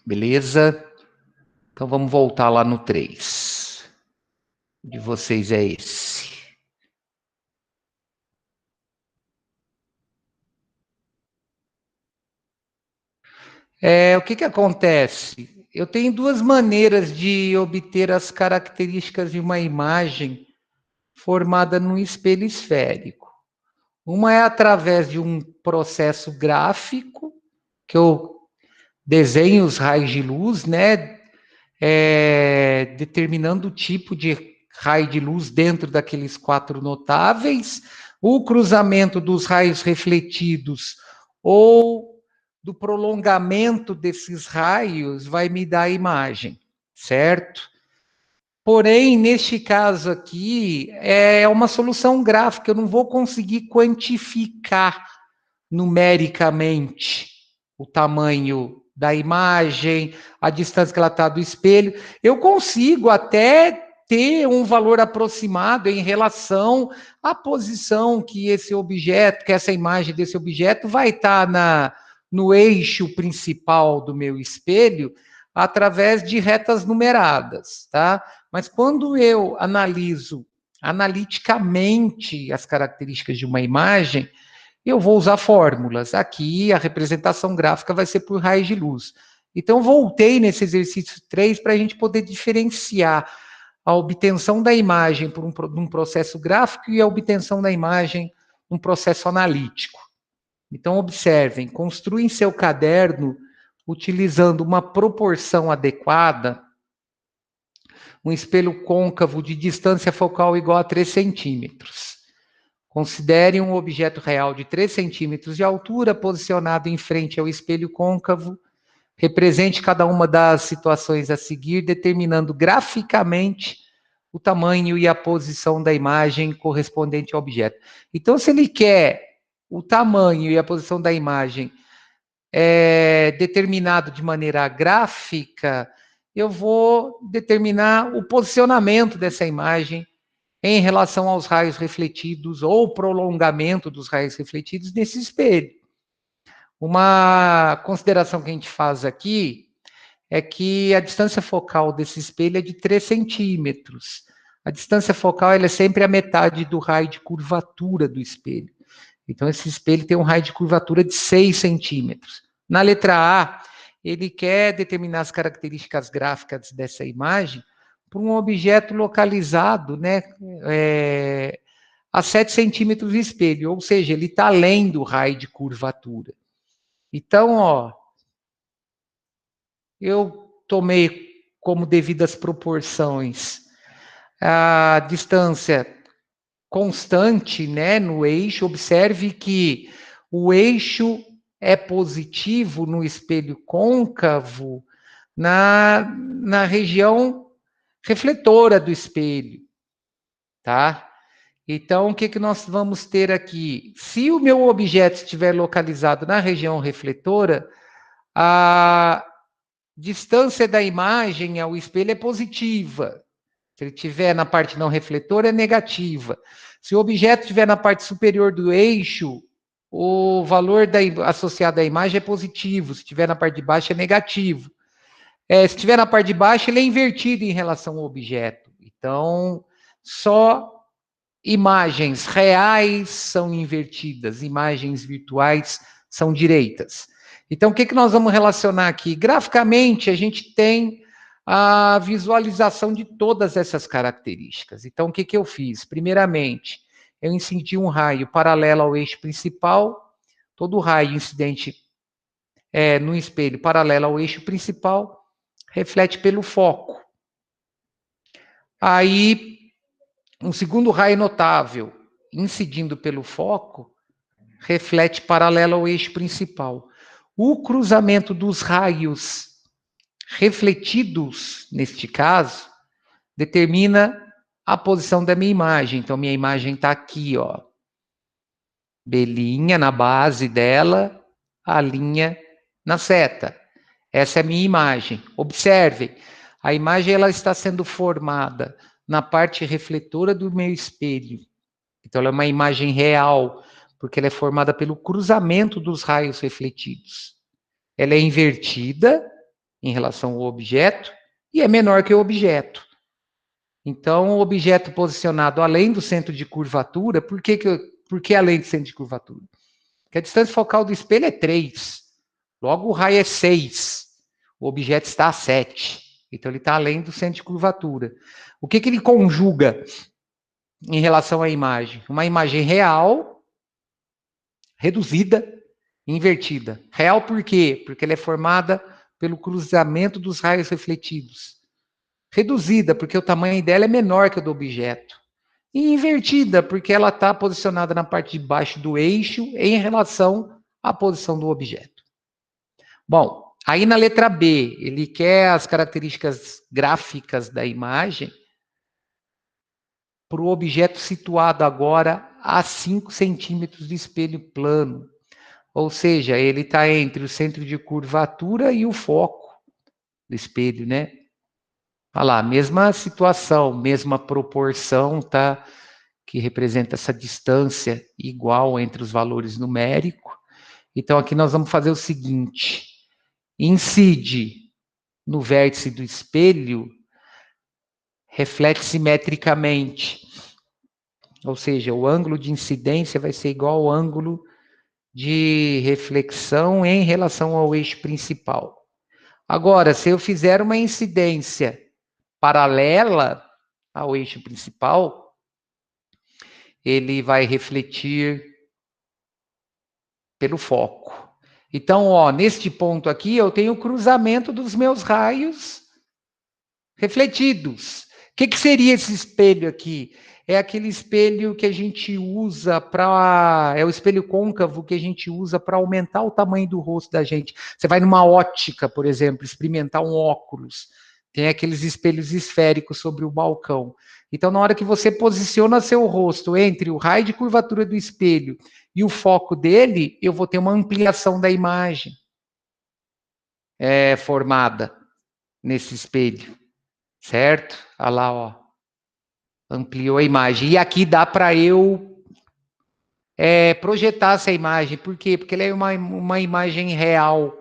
Beleza? Então vamos voltar lá no 3. O de vocês é esse. O que acontece? Eu tenho duas maneiras de obter as características de uma imagem formada num espelho esférico. Uma é através de um processo gráfico, que eu desenho os raios de luz, né? Determinando o tipo de raio de luz dentro daqueles 4 notáveis, o cruzamento dos raios refletidos ou do prolongamento desses raios vai me dar a imagem, certo? Porém, neste caso aqui, é uma solução gráfica, eu não vou conseguir quantificar numericamente o tamanho da imagem, a distância que ela está do espelho. Eu consigo até ter um valor aproximado em relação à posição que esse objeto, que essa imagem desse objeto vai estar no eixo principal do meu espelho, através de retas numeradas, tá? Mas quando eu analiso analiticamente as características de uma imagem, eu vou usar fórmulas. Aqui, a representação gráfica vai ser por raios de luz. Então, voltei nesse exercício 3 para a gente poder diferenciar a obtenção da imagem por um processo gráfico e a obtenção da imagem num processo analítico. Então, observem, construem seu caderno utilizando uma proporção adequada, um espelho côncavo de distância focal igual a 3 centímetros. Considere um objeto real de 3 centímetros de altura, posicionado em frente ao espelho côncavo. Represente cada uma das situações a seguir, determinando graficamente o tamanho e a posição da imagem correspondente ao objeto. Então, se ele quer o tamanho e a posição da imagem determinado de maneira gráfica, eu vou determinar o posicionamento dessa imagem em relação aos raios refletidos ou prolongamento dos raios refletidos nesse espelho. Uma consideração que a gente faz aqui é que a distância focal desse espelho é de 3 centímetros. A distância focal ela é sempre a metade do raio de curvatura do espelho. Então, esse espelho tem um raio de curvatura de 6 centímetros. Na letra A, ele quer determinar as características gráficas dessa imagem para um objeto localizado, né, a 7 centímetros do espelho, ou seja, ele está além do raio de curvatura. Então, ó, eu tomei como devidas proporções a distância constante, né, no eixo. Observe que o eixo é positivo no espelho côncavo na região refletora do espelho, tá? Então, o que nós vamos ter aqui? Se o meu objeto estiver localizado na região refletora, a distância da imagem ao espelho é positiva. Se ele estiver na parte não refletora, é negativa. Se o objeto estiver na parte superior do eixo, o valor associado à imagem é positivo. Se estiver na parte de baixo, é negativo. Se estiver na parte de baixo, ele é invertido em relação ao objeto. Então, só imagens reais são invertidas, imagens virtuais são direitas. Então, o que nós vamos relacionar aqui? Graficamente, a gente tem a visualização de todas essas características. Então, o que eu fiz? Primeiramente, eu incidi um raio paralelo ao eixo principal, todo raio incidente no espelho paralelo ao eixo principal, reflete pelo foco. Aí, um segundo raio notável, incidindo pelo foco, reflete paralelo ao eixo principal. O cruzamento dos raios refletidos, neste caso, determina a posição da minha imagem. Então, minha imagem está aqui, ó. Belinha na base dela, a linha na seta. Essa é a minha imagem. Observem, a imagem ela está sendo formada na parte refletora do meu espelho. Então, ela é uma imagem real, porque ela é formada pelo cruzamento dos raios refletidos. Ela é invertida, em relação ao objeto e é menor que o objeto. Então, o objeto posicionado além do centro de curvatura, por que além do centro de curvatura? Porque a distância focal do espelho é 3. Logo, o raio é 6. O objeto está a 7. Então, ele está além do centro de curvatura. O que ele conjuga em relação à imagem? Uma imagem real, reduzida, invertida. Real por quê? Porque ela é formada pelo cruzamento dos raios refletidos. Reduzida, porque o tamanho dela é menor que o do objeto. E invertida, porque ela está posicionada na parte de baixo do eixo em relação à posição do objeto. Bom, aí na letra B, ele quer as características gráficas da imagem para o objeto situado agora a 5 centímetros de espelho plano. Ou seja, ele está entre o centro de curvatura e o foco do espelho, né? Olha lá, mesma situação, mesma proporção, tá? Que representa essa distância igual entre os valores numéricos. Então, aqui nós vamos fazer o seguinte: incide no vértice do espelho, reflete simetricamente. Ou seja, o ângulo de incidência vai ser igual ao ângulo de reflexão em relação ao eixo principal. Agora, se eu fizer uma incidência paralela ao eixo principal, ele vai refletir pelo foco. Então, ó, neste ponto aqui, eu tenho o cruzamento dos meus raios refletidos. O que seria esse espelho aqui? É aquele espelho que a gente usa para... É o espelho côncavo que a gente usa para aumentar o tamanho do rosto da gente. Você vai numa ótica, por exemplo, experimentar um óculos. Tem aqueles espelhos esféricos sobre o balcão. Então, na hora que você posiciona seu rosto entre o raio de curvatura do espelho e o foco dele, eu vou ter uma ampliação da imagem formada nesse espelho. Certo? Olha lá, ó. Ampliou a imagem. E aqui dá para eu projetar essa imagem. Por quê? Porque ela é uma imagem real.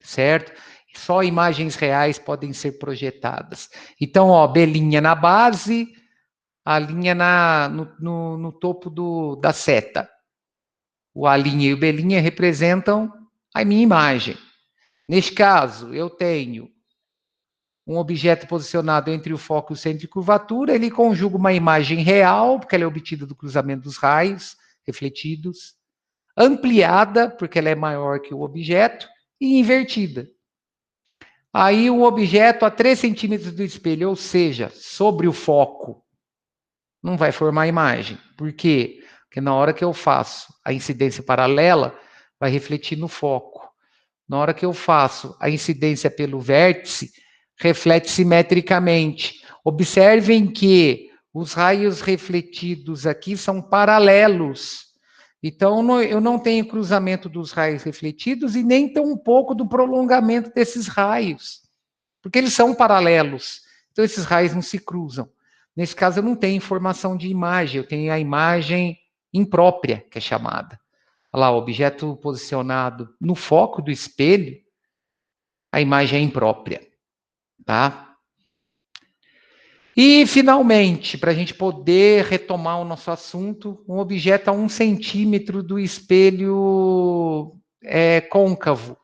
Certo? Só imagens reais podem ser projetadas. Então, ó, belinha na base, a linha no topo da seta. O alinha e o belinha representam a minha imagem. Neste caso, eu tenho um objeto posicionado entre o foco e o centro de curvatura, ele conjuga uma imagem real, porque ela é obtida do cruzamento dos raios refletidos, ampliada, porque ela é maior que o objeto, e invertida. Aí o objeto a 3 centímetros do espelho, ou seja, sobre o foco, não vai formar imagem. Por quê? Porque na hora que eu faço a incidência paralela, vai refletir no foco. Na hora que eu faço a incidência pelo vértice, reflete simetricamente. Observem que os raios refletidos aqui são paralelos. Então, eu não tenho cruzamento dos raios refletidos e nem tão pouco do prolongamento desses raios, porque eles são paralelos. Então, esses raios não se cruzam. Nesse caso, eu não tenho informação de imagem, eu tenho a imagem imprópria, que é chamada. Olha lá, o objeto posicionado no foco do espelho, a imagem é imprópria, tá? E, finalmente, para a gente poder retomar o nosso assunto, um objeto a 1 centímetro do espelho côncavo.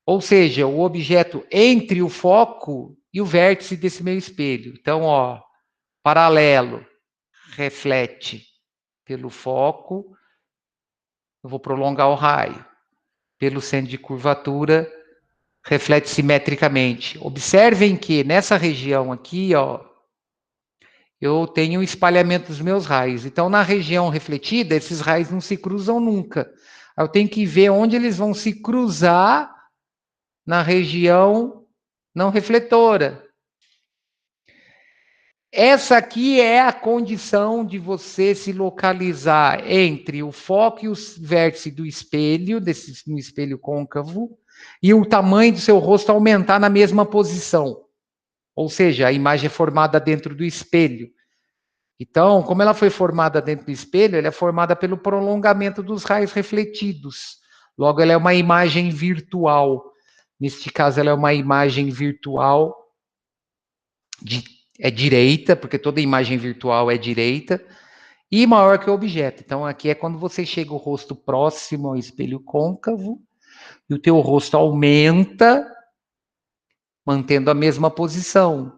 Ou seja, o objeto entre o foco e o vértice desse meu espelho. Então, ó, paralelo, reflete pelo foco, eu vou prolongar o raio. Pelo centro de curvatura, reflete simetricamente. Observem que nessa região aqui, ó, eu tenho o espalhamento dos meus raios. Então, na região refletida, esses raios não se cruzam nunca. Eu tenho que ver onde eles vão se cruzar na região não refletora. Essa aqui é a condição de você se localizar entre o foco e o vértice do espelho, no espelho côncavo, e o tamanho do seu rosto aumentar na mesma posição. Ou seja, a imagem é formada dentro do espelho. Então, como ela foi formada dentro do espelho, ela é formada pelo prolongamento dos raios refletidos. Logo, ela é uma imagem virtual. Neste caso, ela é uma imagem virtual, é direita, porque toda imagem virtual é direita, e maior que o objeto. Então, aqui é quando você chega o rosto próximo ao espelho côncavo, e o teu rosto aumenta, mantendo a mesma posição.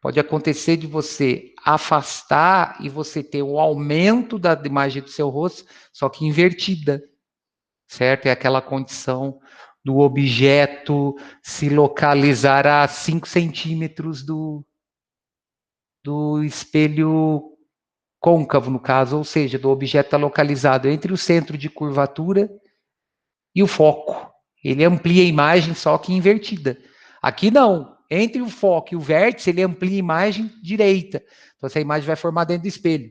Pode acontecer de você afastar e você ter o aumento da imagem do seu rosto, só que invertida, certo? É aquela condição do objeto se localizar a 5 centímetros do espelho côncavo, no caso, ou seja, do objeto estar localizado entre o centro de curvatura e o foco. Ele amplia a imagem, só que invertida. Aqui não. Entre o foco e o vértice, ele amplia a imagem direita. Então, essa imagem vai formar dentro do espelho.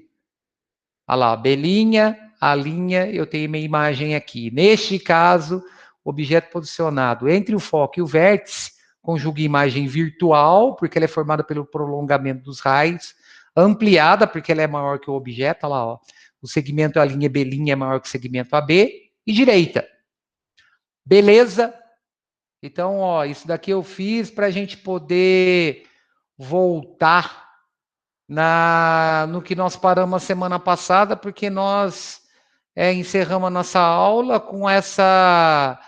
Olha lá, belinha, a linha, eu tenho minha imagem aqui. Neste caso, objeto posicionado entre o foco e o vértice, conjuga imagem virtual, porque ela é formada pelo prolongamento dos raios, ampliada, porque ela é maior que o objeto, olha lá, ó. O segmento A' belinha é maior que o segmento AB, e direita. Beleza? Então, ó, isso daqui eu fiz para a gente poder voltar no que nós paramos a semana passada, porque nós encerramos a nossa aula com essa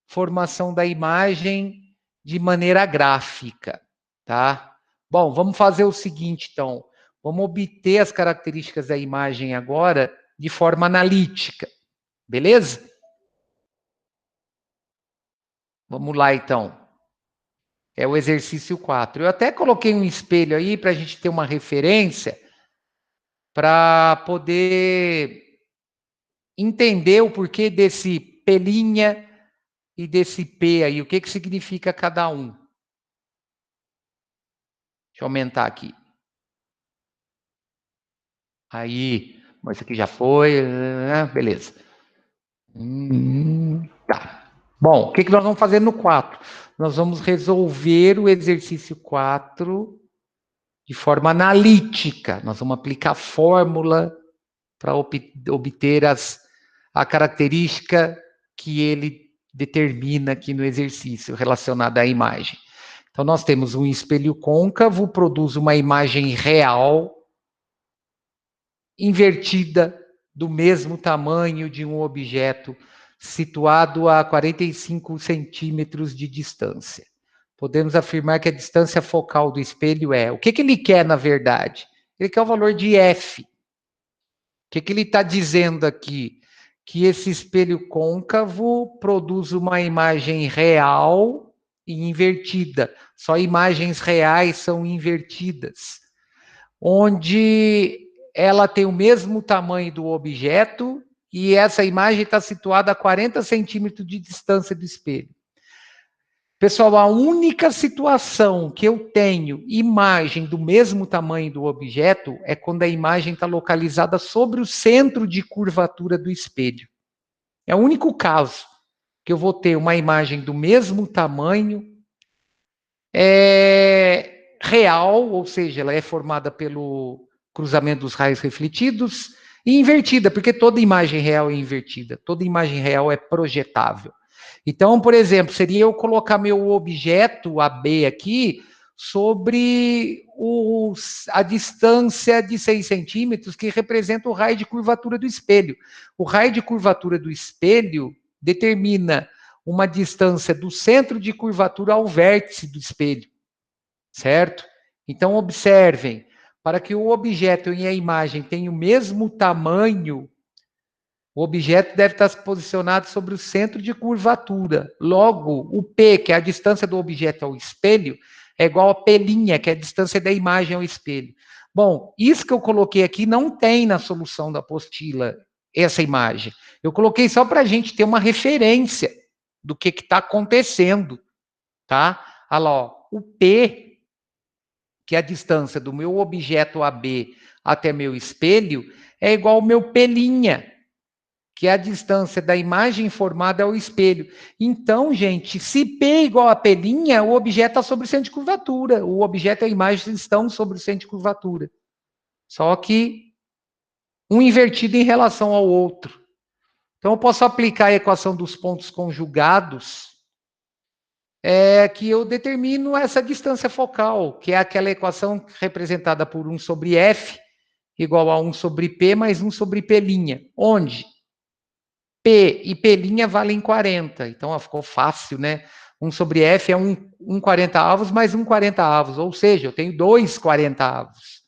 formação da imagem de maneira gráfica, tá? Bom, vamos fazer o seguinte, então. Vamos obter as características da imagem agora de forma analítica, beleza? Vamos lá, então. É o exercício 4. Eu até coloquei um espelho aí para a gente ter uma referência para poder entender o porquê desse pelinha e desse P aí, o que significa cada um. Deixa eu aumentar aqui. Aí, isso aqui já foi, beleza. Tá. Bom, o que nós vamos fazer no 4? Nós vamos resolver o exercício 4 de forma analítica. Nós vamos aplicar fórmula para obter a característica que ele determina aqui no exercício relacionada à imagem. Então, nós temos um espelho côncavo, produz uma imagem real, invertida, do mesmo tamanho de um objeto situado a 45 centímetros de distância. Podemos afirmar que a distância focal do espelho é... O que ele quer, na verdade? Ele quer o valor de F. O que ele está dizendo aqui? Que esse espelho côncavo produz uma imagem real e invertida. Só imagens reais são invertidas. Onde ela tem o mesmo tamanho do objeto e essa imagem está situada a 40 centímetros de distância do espelho. Pessoal, a única situação que eu tenho imagem do mesmo tamanho do objeto é quando a imagem está localizada sobre o centro de curvatura do espelho. É o único caso que eu vou ter uma imagem do mesmo tamanho, real, ou seja, ela é formada pelo cruzamento dos raios refletidos, e invertida, porque toda imagem real é invertida, toda imagem real é projetável. Então, por exemplo, seria eu colocar meu objeto AB aqui sobre a distância de 6 centímetros, que representa o raio de curvatura do espelho. O raio de curvatura do espelho determina uma distância do centro de curvatura ao vértice do espelho, certo? Então, observem, para que o objeto e a imagem tenham o mesmo tamanho, o objeto deve estar posicionado sobre o centro de curvatura. Logo, o P, que é a distância do objeto ao espelho, é igual a P', que é a distância da imagem ao espelho. Bom, isso que eu coloquei aqui não tem na solução da apostila, essa imagem. Eu coloquei só para a gente ter uma referência do que está acontecendo, tá? Olha lá, ó, o P, que é a distância do meu objeto AB até meu espelho, é igual ao meu P', que é a distância da imagem formada ao espelho. Então, gente, se P é igual a P', o objeto está sobre o centro de curvatura. O objeto e a imagem estão sobre o centro de curvatura. Só que um invertido em relação ao outro. Então, eu posso aplicar a equação dos pontos conjugados é que eu determino essa distância focal, que é aquela equação representada por 1 sobre F, igual a 1 sobre P, mais 1 sobre P', onde P e P' valem 40. Então, ó, ficou fácil, né? 1 sobre F é 1 40avos mais 1 40avos, ou seja, eu tenho 2 40avos.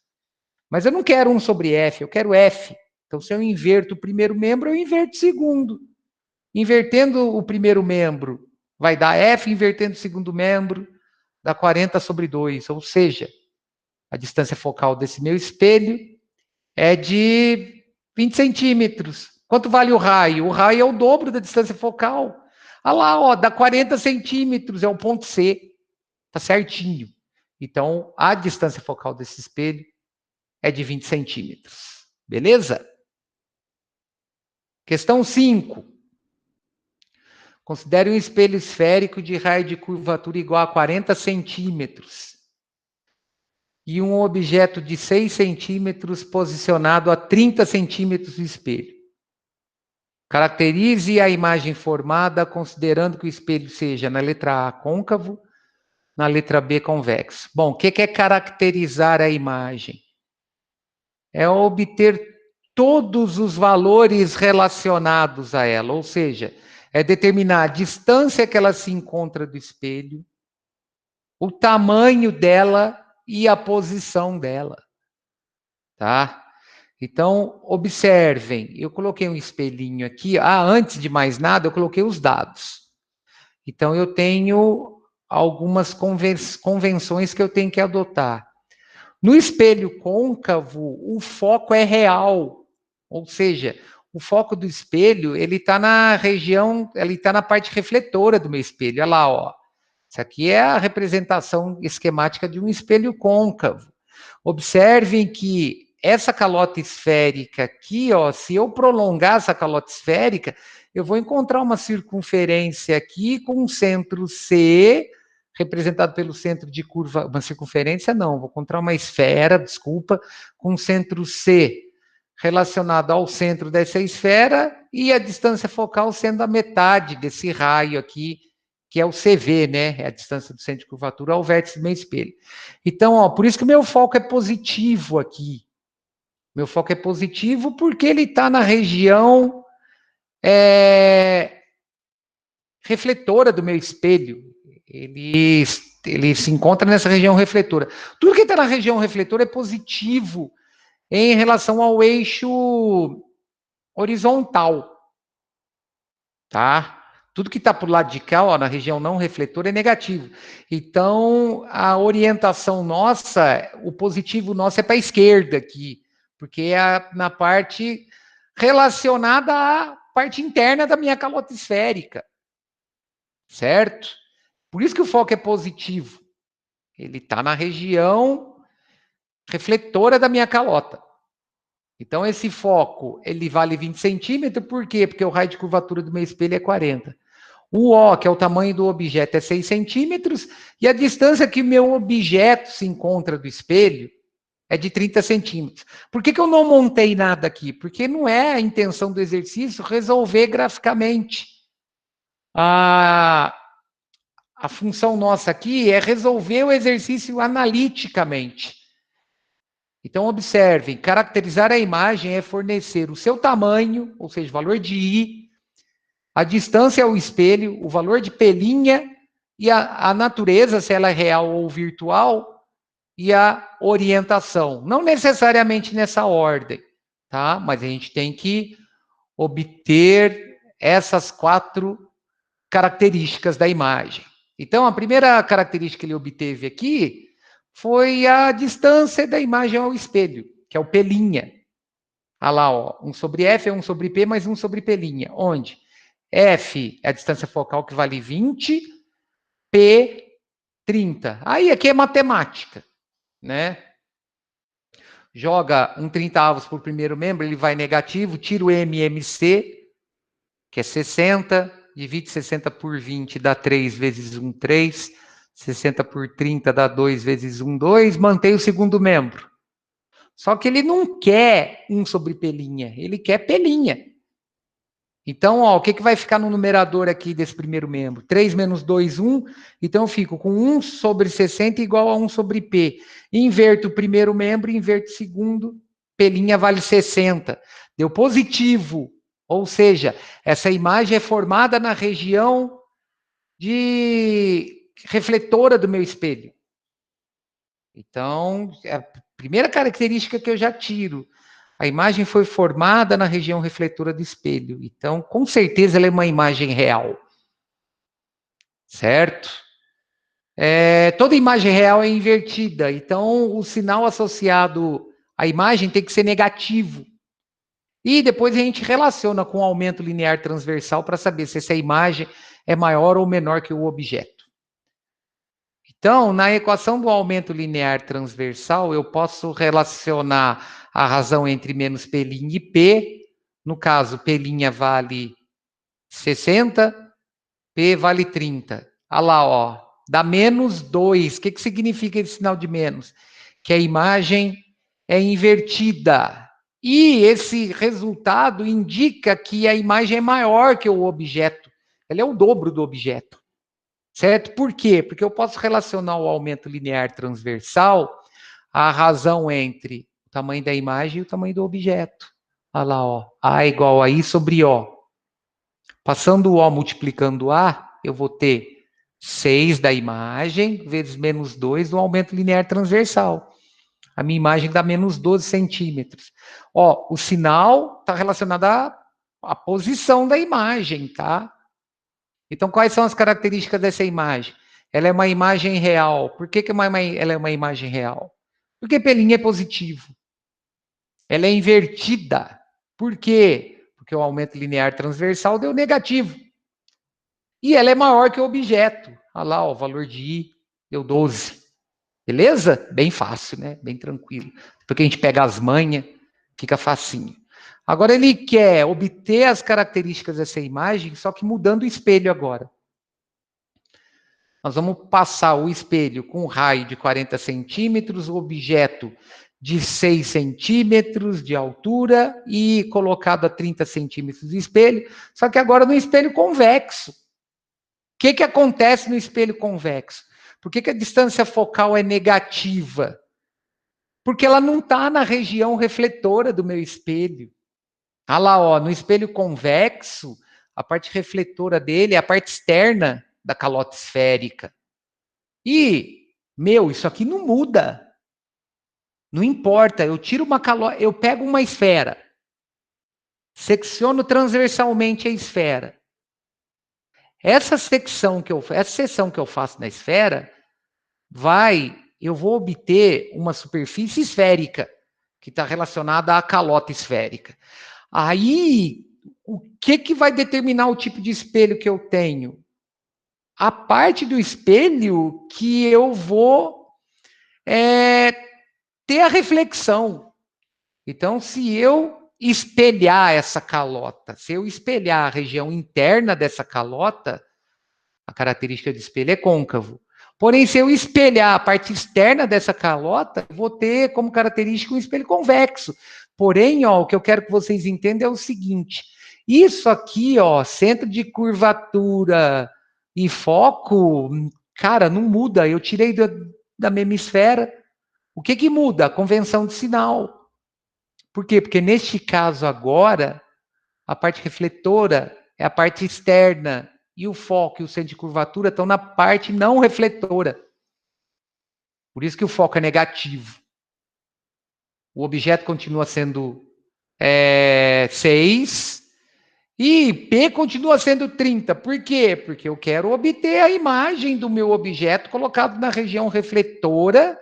Mas eu não quero 1 sobre F, eu quero F. Então, se eu inverto o primeiro membro, eu inverto o segundo. Invertendo o primeiro membro, vai dar F, invertendo o segundo membro, dá 40 sobre 2. Ou seja, a distância focal desse meu espelho é de 20 centímetros. Quanto vale o raio? O raio é o dobro da distância focal. Olha lá, ó, dá 40 centímetros, é o ponto C. Tá certinho. Então, a distância focal desse espelho é de 20 centímetros. Beleza? Questão 5. Considere um espelho esférico de raio de curvatura igual a 40 centímetros e um objeto de 6 centímetros posicionado a 30 centímetros do espelho. Caracterize a imagem formada considerando que o espelho seja, na letra A, côncavo, na letra B, convexo. Bom, o que é caracterizar a imagem? É obter todos os valores relacionados a ela, ou seja, é determinar a distância que ela se encontra do espelho, o tamanho dela e a posição dela, tá? Então, observem, eu coloquei um espelhinho aqui. Antes de mais nada, eu coloquei os dados. Então, eu tenho algumas convenções que eu tenho que adotar. No espelho côncavo, o foco é real, ou seja, o foco do espelho, ele está na região, ele está na parte refletora do meu espelho. Olha lá, ó. Isso aqui é a representação esquemática de um espelho côncavo. Observem que essa calota esférica aqui, ó, se eu prolongar essa calota esférica, eu vou encontrar uma circunferência aqui com um centro C, representado pelo centro de curva, uma circunferência não, vou encontrar uma esfera, desculpa, com um centro C relacionado ao centro dessa esfera e a distância focal sendo a metade desse raio aqui, que é o CV, né? É a distância do centro de curvatura ao vértice do meu espelho. Então, ó, por isso que o meu foco é positivo aqui. Meu foco é positivo porque ele está na região refletora do meu espelho. Ele se encontra nessa região refletora. Tudo que está na região refletora é positivo em relação ao eixo horizontal, tá? Tudo que está para o lado de cá, ó, na região não refletora, é negativo. Então, a orientação nossa, o positivo nosso é para a esquerda aqui, porque é na parte relacionada à parte interna da minha calota esférica, certo? Por isso que o foco é positivo. Ele está na região refletora da minha calota. Então, esse foco, ele vale 20 centímetros, por quê? Porque o raio de curvatura do meu espelho é 40. O O, que é o tamanho do objeto, é 6 centímetros, e a distância que meu objeto se encontra do espelho é de 30 centímetros. Por que eu não montei nada aqui? Porque não é a intenção do exercício resolver graficamente. A função nossa aqui é resolver o exercício analiticamente. Então, observem, caracterizar a imagem é fornecer o seu tamanho, ou seja, o valor de I, a distância ao espelho, o valor de P' e a natureza, se ela é real ou virtual, e a orientação. Não necessariamente nessa ordem, tá? Mas a gente tem que obter essas 4 características da imagem. Então, a primeira característica que ele obteve aqui foi a distância da imagem ao espelho, que é o P'. Olha lá, ó, 1 sobre F é 1 sobre P mais 1 sobre P'. Onde? F é a distância focal que vale 20, P 30. Aí aqui é matemática, né? Joga um 30avos por primeiro membro, ele vai negativo, tira o MMC, que é 60, divide 60 por 20, dá 3 vezes 1, 3. 60 por 30 dá 2 vezes 1, 2. Mantém o segundo membro. Só que ele não quer 1 sobre P', ele quer P'. Então, ó, o que vai ficar no numerador aqui desse primeiro membro? 3 menos 2, 1. Então, eu fico com 1 sobre 60 igual a 1 sobre P. Inverto o primeiro membro, inverto o segundo. P' vale 60. Deu positivo. Ou seja, essa imagem é formada na região de refletora do meu espelho. Então, é a primeira característica que eu já tiro. A imagem foi formada na região refletora do espelho. Então, com certeza, ela é uma imagem real. Certo? Toda imagem real é invertida. Então, o sinal associado à imagem tem que ser negativo. E depois a gente relaciona com o aumento linear transversal para saber se essa imagem é maior ou menor que o objeto. Então, na equação do aumento linear transversal, eu posso relacionar a razão entre menos P' e P. No caso, P' vale 60, P vale 30. Olha lá, ó, dá menos 2. O que significa esse sinal de menos? Que a imagem é invertida. E esse resultado indica que a imagem é maior que o objeto. Ela é o dobro do objeto. Certo? Por quê? Porque eu posso relacionar o aumento linear transversal à razão entre o tamanho da imagem e o tamanho do objeto. Olha lá, ó. A igual a I sobre O. Passando o O multiplicando A, eu vou ter 6 da imagem vezes menos 2 do aumento linear transversal. A minha imagem dá menos 12 centímetros. Ó, o sinal está relacionado à posição da imagem, tá? Então, quais são as características dessa imagem? Ela é uma imagem real. Por que ela é uma imagem real? Porque P' é positivo. Ela é invertida. Por quê? Porque o aumento linear transversal deu negativo. E ela é maior que o objeto. Olha lá, ó, o valor de I deu 12. Beleza? Bem fácil, né? Bem tranquilo. Porque a gente pega as manhas, fica facinho. Agora ele quer obter as características dessa imagem, só que mudando o espelho agora. Nós vamos passar o espelho com um raio de 40 centímetros, o objeto de 6 centímetros de altura e colocado a 30 centímetros de espelho, só que agora no espelho convexo. O que acontece no espelho convexo? Por que a distância focal é negativa? Porque ela não está na região refletora do meu espelho. Olha lá, ó, no espelho convexo, a parte refletora dele é a parte externa da calota esférica. E, isso aqui não muda. Não importa, eu tiro uma calota, eu pego uma esfera, secciono transversalmente a esfera. Essa seção que eu faço na esfera, eu vou obter uma superfície esférica, que está relacionada à calota esférica. Aí, o que vai determinar o tipo de espelho que eu tenho? A parte do espelho que eu vou ter a reflexão. Então, se eu espelhar essa calota, se eu espelhar a região interna dessa calota, a característica de espelho é côncavo. Porém, se eu espelhar a parte externa dessa calota, eu vou ter como característica um espelho convexo. Porém, ó, o que eu quero que vocês entendam é o seguinte: isso aqui, ó, centro de curvatura e foco, cara, não muda. Eu tirei da mesma esfera. O que muda? A convenção de sinal. Por quê? Porque neste caso agora, a parte refletora é a parte externa e o foco e o centro de curvatura estão na parte não refletora. Por isso que o foco é negativo. O objeto continua sendo 6 e P continua sendo 30. Por quê? Porque eu quero obter a imagem do meu objeto colocado na região refletora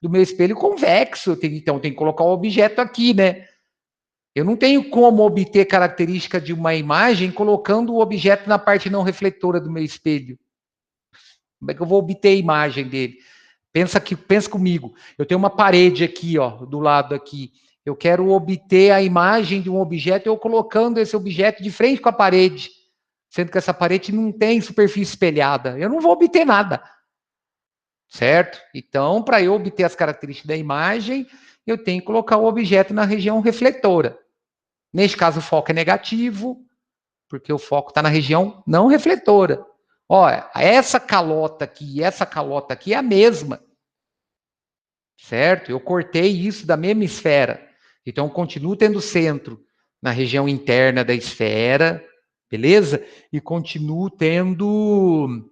do meu espelho convexo. Então, tem que colocar o objeto aqui, né? Eu não tenho como obter característica de uma imagem colocando o objeto na parte não refletora do meu espelho. Como é que eu vou obter a imagem dele? Pensa comigo. Eu tenho uma parede aqui, ó, do lado aqui. Eu quero obter a imagem de um objeto, eu colocando esse objeto de frente com a parede, sendo que essa parede não tem superfície espelhada. Eu não vou obter nada. Certo? Então, para eu obter as características da imagem, eu tenho que colocar o objeto na região refletora. Neste caso, o foco é negativo, porque o foco está na região não refletora. Olha, essa calota aqui e essa calota aqui é a mesma. Certo? Eu cortei isso da mesma esfera. Então, eu continuo tendo centro na região interna da esfera, beleza? E continuo tendo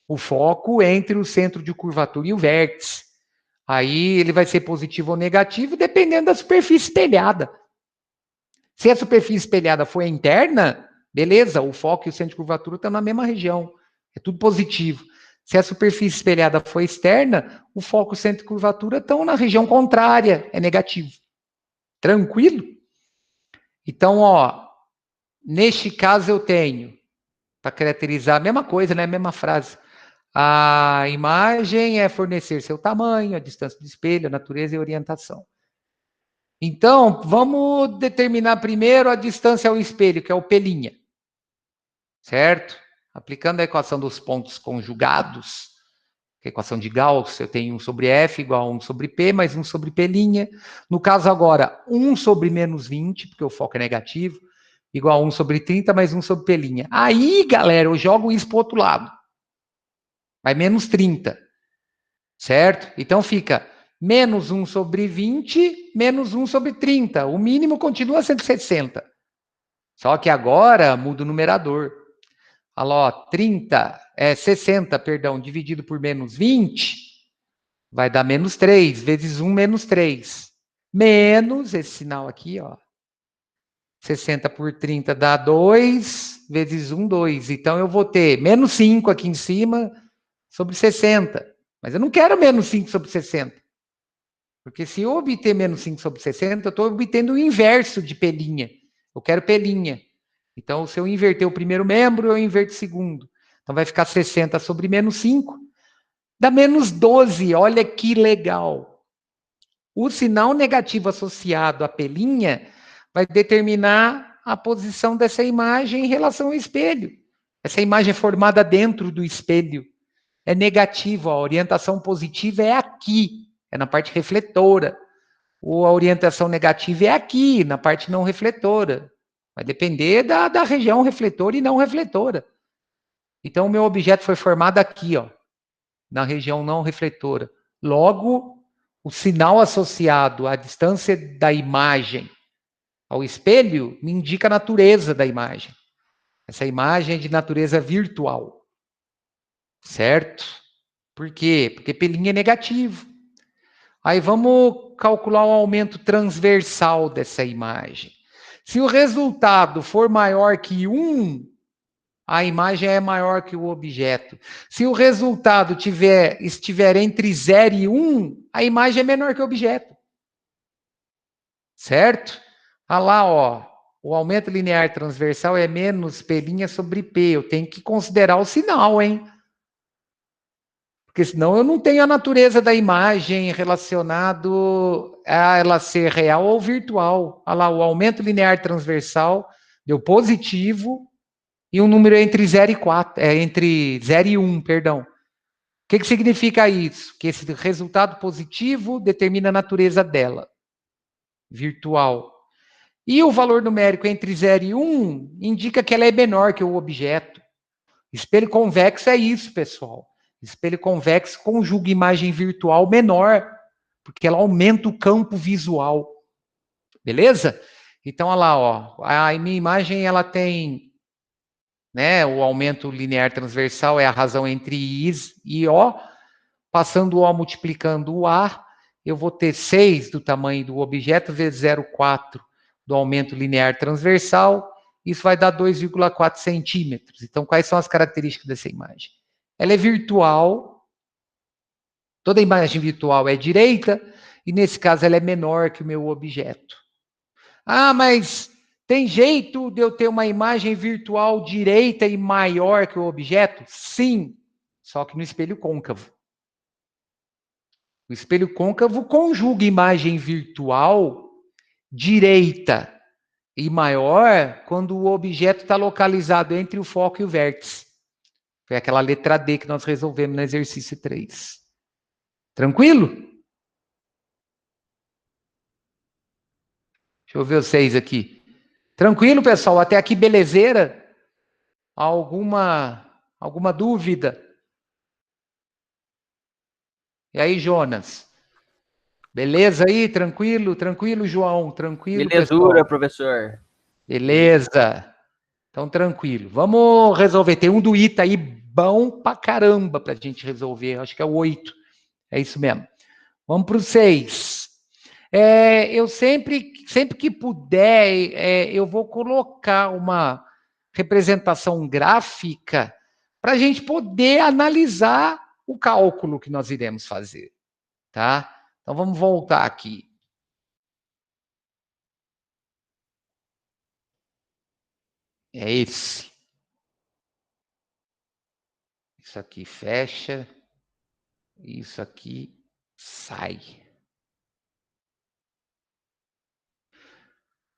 o foco entre o centro de curvatura e o vértice. Aí ele vai ser positivo ou negativo, dependendo da superfície espelhada. Se a superfície espelhada for interna, beleza, o foco e o centro de curvatura estão na mesma região. É tudo positivo. Se a superfície espelhada for externa, o foco e o centro de curvatura estão na região contrária, é negativo. Tranquilo? Então, ó, neste caso eu tenho, para caracterizar a mesma coisa, né, a mesma frase. A imagem é fornecer seu tamanho, a distância do espelho, a natureza e a orientação. Então, vamos determinar primeiro a distância ao espelho, que é o pelinha. Certo? Aplicando a equação dos pontos conjugados, que é a equação de Gauss, eu tenho 1 sobre F igual a 1 sobre P, mais 1 sobre P'. No caso agora, 1 sobre menos 20, porque o foco é negativo, igual a 1 sobre 30, mais 1 sobre P'. Aí, galera, eu jogo isso para o outro lado. Vai menos 30. Certo? Então fica menos 1 sobre 20, menos 1 sobre 30. O mínimo continua sendo 60. Só que agora muda o numerador. Olha lá, ó, 60, perdão, dividido por menos 20, vai dar menos 3, vezes 1, menos 3. Menos, esse sinal aqui, ó. 60 por 30 dá 2, vezes 1, 2. Então, eu vou ter menos 5 aqui em cima sobre 60. Mas eu não quero menos 5 sobre 60. Porque se eu obter menos 5 sobre 60, eu estou obtendo o inverso de pelinha. Eu quero pelinha. Então, se eu inverter o primeiro membro, eu inverto o segundo. Então, vai ficar 60 sobre menos 5. Dá menos 12. Olha que legal. O sinal negativo associado à pelinha vai determinar a posição dessa imagem em relação ao espelho. Essa imagem é formada dentro do espelho. É negativo. A orientação positiva é aqui. É na parte refletora. Ou a orientação negativa é aqui, na parte não refletora. Vai depender da região refletora e não refletora. Então, o meu objeto foi formado aqui, ó, na região não refletora. Logo, o sinal associado à distância da imagem ao espelho me indica a natureza da imagem. Essa imagem é de natureza virtual. Certo? Por quê? Porque pelinha é negativo. Aí vamos calcular o aumento transversal dessa imagem. Se o resultado for maior que 1, a imagem é maior que o objeto. Se o resultado estiver entre 0 e 1, a imagem é menor que o objeto. Certo? Olha lá, ó. O aumento linear transversal é menos pelinha sobre P. Eu tenho que considerar o sinal, hein? Porque senão eu não tenho a natureza da imagem relacionado a ela ser real ou virtual. Olha lá, o aumento linear transversal deu positivo e um número entre 0 e 4, entre 0 e 1, perdão. O que significa isso? Que esse resultado positivo determina a natureza dela, virtual. E o valor numérico entre 0 e 1 indica que ela é menor que o objeto. Espelho convexo é isso, pessoal. Espelho convexo conjuga imagem virtual menor, porque ela aumenta o campo visual. Beleza? Então, olha lá, ó. A minha imagem, ela tem, né, o aumento linear transversal é a razão entre I e O. Passando o O multiplicando o A, eu vou ter 6 do tamanho do objeto vezes 0,4 do aumento linear transversal. Isso vai dar 2,4 centímetros. Então, quais são as características dessa imagem? Ela é virtual, toda imagem virtual é direita, e nesse caso ela é menor que o meu objeto. Ah, mas tem jeito de eu ter uma imagem virtual direita e maior que o objeto? Sim, só que no espelho côncavo. O espelho côncavo conjuga imagem virtual direita e maior quando o objeto está localizado entre o foco e o vértice. Foi aquela letra D que nós resolvemos no exercício 3. Tranquilo? Deixa eu ver vocês aqui. Tranquilo, pessoal? Até aqui, belezeira? Alguma dúvida? E aí, Jonas? Beleza aí? Tranquilo? Tranquilo, João? Tranquilo, Belezura, pessoal? professor. Beleza. Então, tranquilo. Vamos resolver. Tem um do ITA aí bom pra caramba pra gente resolver. Acho que é o 8. É isso mesmo. Vamos para o 6. Eu sempre que puder, eu vou colocar uma representação gráfica para a gente poder analisar o cálculo que nós iremos fazer, tá? Então vamos voltar aqui. É esse. Isso aqui fecha. Isso aqui sai.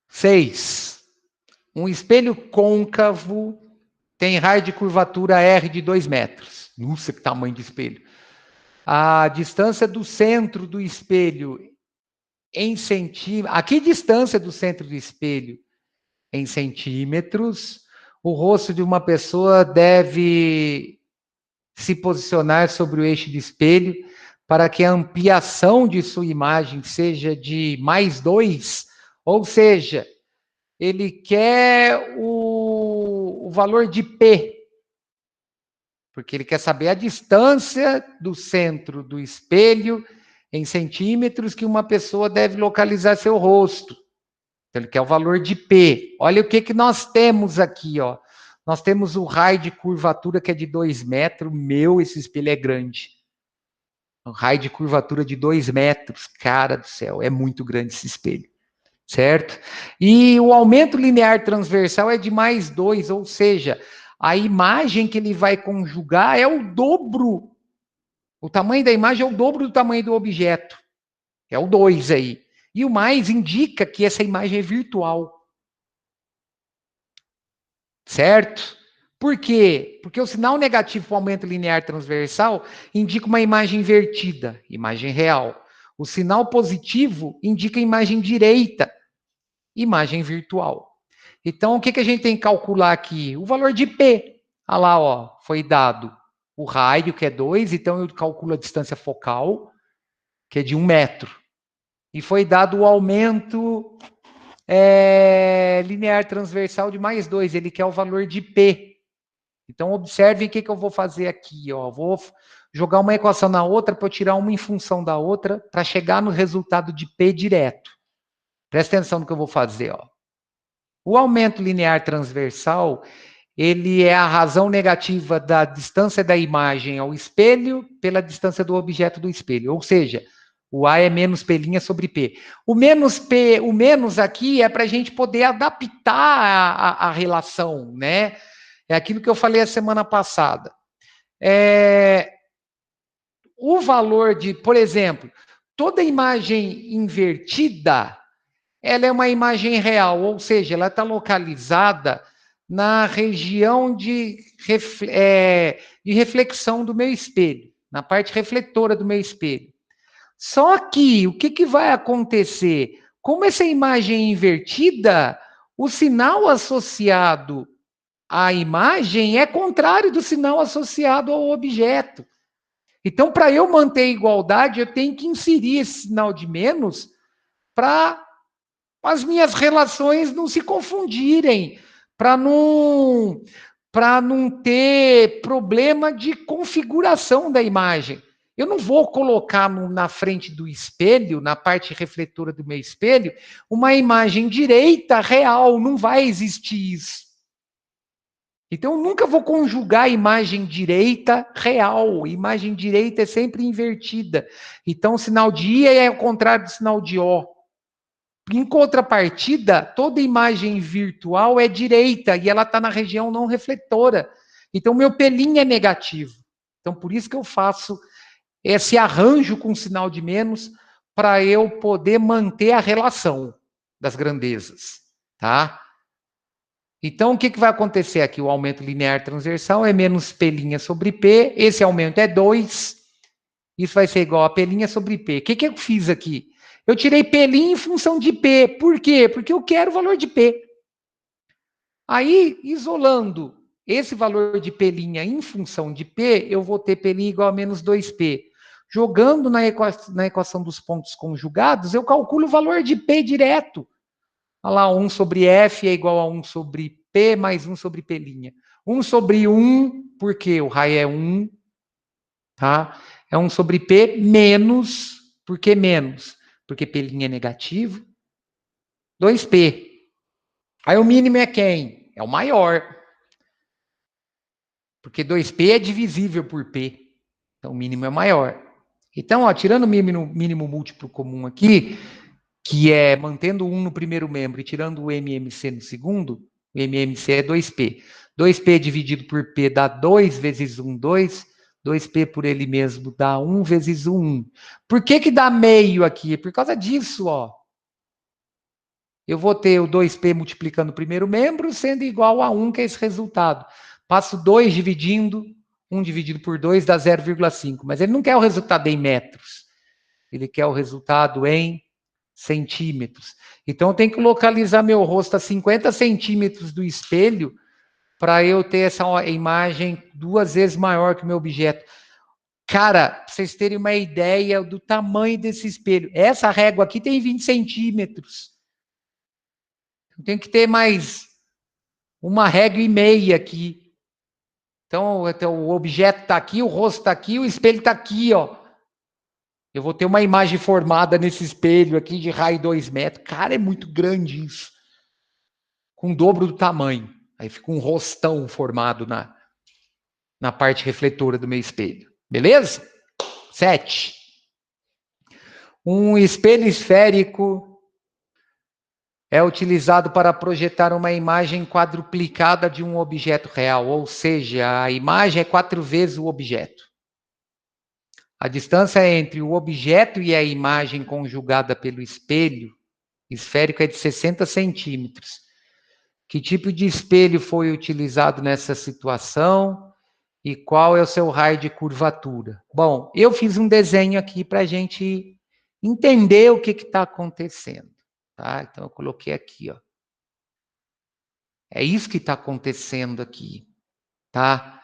6. Um espelho côncavo tem raio de curvatura R de 2 metros. Nossa, que tamanho de espelho. A distância do centro do espelho em centímetros. A que distância do centro do espelho em centímetros? O rosto de uma pessoa deve se posicionar sobre o eixo do espelho para que a ampliação de sua imagem seja de +2, ou seja, ele quer o valor de P, porque ele quer saber a distância do centro do espelho em centímetros que uma pessoa deve localizar seu rosto. Então, ele quer o valor de P. Olha o que nós temos aqui, ó. Nós temos o raio de curvatura que é de 2 metros. Meu, esse espelho é grande. Um raio de curvatura de 2 metros. Cara do céu, é muito grande esse espelho. Certo? E o aumento linear transversal é de +2, ou seja, a imagem que ele vai conjugar é o dobro. O tamanho da imagem é o dobro do tamanho do objeto. É o 2 aí. E o mais indica que essa imagem é virtual. Certo? Por quê? Porque o sinal negativo para o aumento linear transversal indica uma imagem invertida, imagem real. O sinal positivo indica imagem direita, imagem virtual. Então, o que a gente tem que calcular aqui? O valor de P. Olha lá, ó, foi dado o raio, que é 2, então eu calculo a distância focal, que é de 1 metro. E foi dado o aumento linear transversal de +2, ele quer o valor de P. Então, observem o que eu vou fazer aqui. Ó. Vou jogar uma equação na outra para eu tirar uma em função da outra para chegar no resultado de P direto. Presta atenção no que eu vou fazer. Ó. O aumento linear transversal, ele é a razão negativa da distância da imagem ao espelho pela distância do objeto do espelho. Ou seja, o A é menos P' sobre P. O menos P, o menos aqui é para a gente poder adaptar a relação, né? É aquilo que eu falei a semana passada. O valor de, por exemplo, toda imagem invertida, ela é uma imagem real, ou seja, ela está localizada na região de reflexão do meu espelho, na parte refletora do meu espelho. Só que o que vai acontecer? Como essa imagem é invertida, o sinal associado à imagem é contrário do sinal associado ao objeto. Então, para eu manter a igualdade, eu tenho que inserir esse sinal de menos para as minhas relações não se confundirem, para não ter problema de configuração da imagem. Eu não vou colocar na frente do espelho, na parte refletora do meu espelho, uma imagem direita real, não vai existir isso. Então, eu nunca vou conjugar imagem direita real. Imagem direita é sempre invertida. Então, o sinal de I é o contrário do sinal de O. Em contrapartida, toda imagem virtual é direita e ela está na região não refletora. Então, meu pelinho é negativo. Então, por isso que eu faço esse arranjo com sinal de menos para eu poder manter a relação das grandezas, tá? Então, o que vai acontecer aqui? O aumento linear transversal é menos P' sobre P. Esse aumento é 2. Isso vai ser igual a P' sobre P. O que eu fiz aqui? Eu tirei P' em função de P. Por quê? Porque eu quero o valor de P. Aí, isolando esse valor de P' em função de P, eu vou ter P' igual a menos 2P. Jogando na equação dos pontos conjugados, eu calculo o valor de P direto. Olha lá, 1 sobre F é igual a 1 sobre P mais 1 sobre P'. 1 sobre 1, porque o raio é 1, tá? É 1 sobre P menos, por que menos? Porque P' é negativo. 2P. Aí o mínimo é quem? É o maior. Porque 2P é divisível por P. Então o mínimo é maior. Então, ó, tirando o mínimo múltiplo comum aqui, que é mantendo 1 no primeiro membro e tirando o MMC no segundo, o MMC é 2P. 2P dividido por P dá 2 vezes 1, 2. 2P por ele mesmo dá 1 vezes 1, 1. Por que dá meio aqui? Por causa disso, ó. Eu vou ter o 2P multiplicando o primeiro membro, sendo igual a 1, que é esse resultado. Passo 2 dividindo, 1 dividido por 2 dá 0,5. Mas ele não quer o resultado em metros. Ele quer o resultado em centímetros. Então, eu tenho que localizar meu rosto a 50 centímetros do espelho para eu ter essa imagem 2 vezes maior que o meu objeto. Cara, para vocês terem uma ideia do tamanho desse espelho. Essa régua aqui tem 20 centímetros. Eu tenho que ter mais uma régua e meia aqui. Então, o objeto está aqui, o rosto está aqui, o espelho está aqui, ó. Eu vou ter uma imagem formada nesse espelho aqui de raio 2 metros. Cara, é muito grande isso. Com o dobro do tamanho. Aí fica um rostão formado na parte refletora do meu espelho. Beleza? 7. Um espelho esférico é utilizado para projetar uma imagem quadruplicada de um objeto real, ou seja, a imagem é 4 vezes o objeto. A distância entre o objeto e a imagem conjugada pelo espelho esférico é de 60 centímetros. Que tipo de espelho foi utilizado nessa situação e qual é o seu raio de curvatura? Bom, eu fiz um desenho aqui para a gente entender o que está acontecendo. Tá? Então, eu coloquei aqui, ó. É isso que está acontecendo aqui, tá?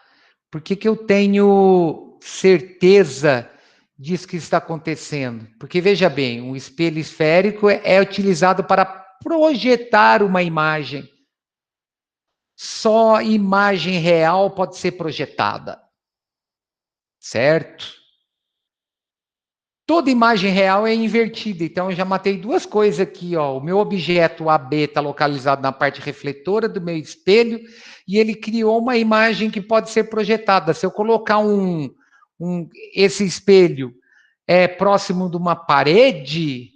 Por que eu tenho certeza disso que está acontecendo? Porque, veja bem, um espelho esférico é utilizado para projetar uma imagem. Só imagem real pode ser projetada, certo? Toda imagem real é invertida, então eu já matei 2 coisas aqui, ó. O meu objeto AB está localizado na parte refletora do meu espelho e ele criou uma imagem que pode ser projetada. Se eu colocar esse espelho próximo de uma parede,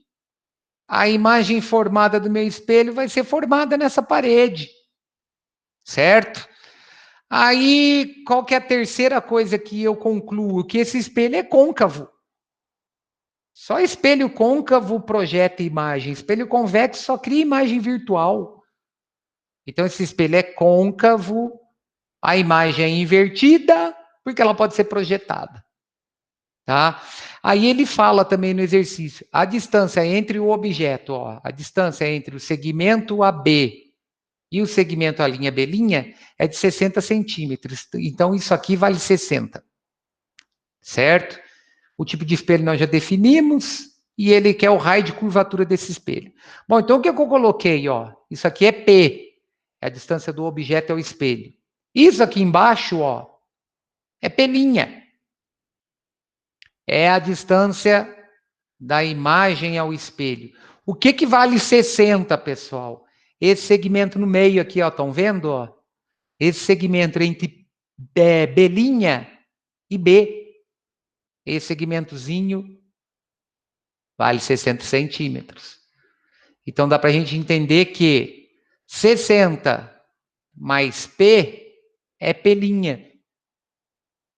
a imagem formada do meu espelho vai ser formada nessa parede, certo? Aí, qual que é a terceira coisa que eu concluo? Que esse espelho é côncavo. Só espelho côncavo projeta imagem. Espelho convexo só cria imagem virtual. Então, esse espelho é côncavo, a imagem é invertida, porque ela pode ser projetada. Tá? Aí ele fala também no exercício, a distância entre o objeto, ó, a distância entre o segmento AB e o segmento a linha B' é de 60 centímetros. Então, isso aqui vale 60. Certo? O tipo de espelho nós já definimos e ele quer o raio de curvatura desse espelho. Bom, então o que eu coloquei? Ó, isso aqui é P, é a distância do objeto ao espelho. Isso aqui embaixo, ó, é P'. É a distância da imagem ao espelho. O que vale 60, pessoal? Esse segmento no meio aqui, ó, estão vendo? Ó? Esse segmento entre B' e B. Esse segmentozinho vale 60 centímetros. Então, dá para a gente entender que 60 mais P é P'.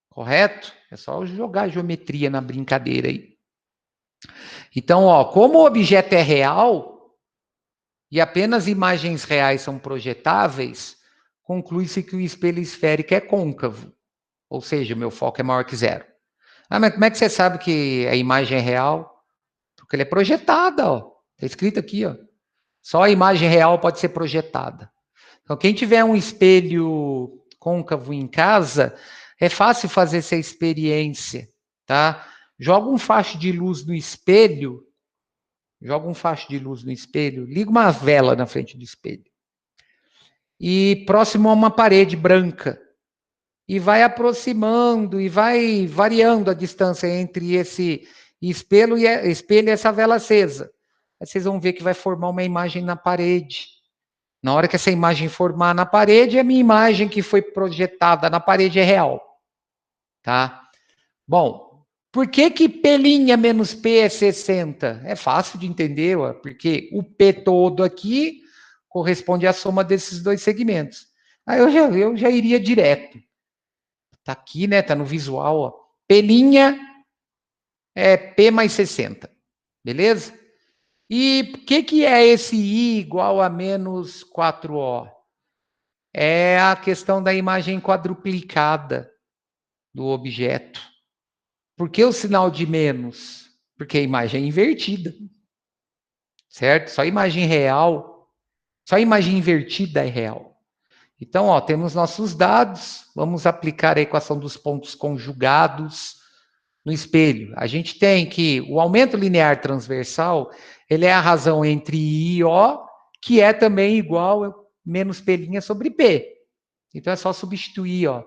Correto? É só jogar geometria na brincadeira aí. Então, ó, como o objeto é real e apenas imagens reais são projetáveis, conclui-se que o espelho esférico é côncavo. Ou seja, o meu foco é maior que 0. Ah, mas como é que você sabe que a imagem é real? Porque ela é projetada, ó. Está escrito aqui, ó. Só a imagem real pode ser projetada. Então, quem tiver um espelho côncavo em casa, é fácil fazer essa experiência, tá? Joga um facho de luz no espelho, liga uma vela na frente do espelho. E próximo a uma parede branca. E vai aproximando e vai variando a distância entre esse espelho e essa vela acesa. Aí vocês vão ver que vai formar uma imagem na parede. Na hora que essa imagem formar na parede, a minha imagem que foi projetada na parede é real. Tá? Bom, por que P' menos P é 60? É fácil de entender, ó, porque o P todo aqui corresponde à soma desses dois segmentos. Aí eu já iria direto. Tá aqui, né? Tá no visual, ó. P' é P mais 60. Beleza? E o que é esse I igual a menos 4O? É a questão da imagem quadruplicada do objeto. Por que o sinal de menos? Porque a imagem é invertida. Certo? Só a imagem real, só a imagem invertida é real. Então, ó, temos nossos dados, vamos aplicar a equação dos pontos conjugados no espelho. A gente tem que o aumento linear transversal, ele é a razão entre I e O, que é também igual a menos P' sobre P. Então, é só substituir, ó.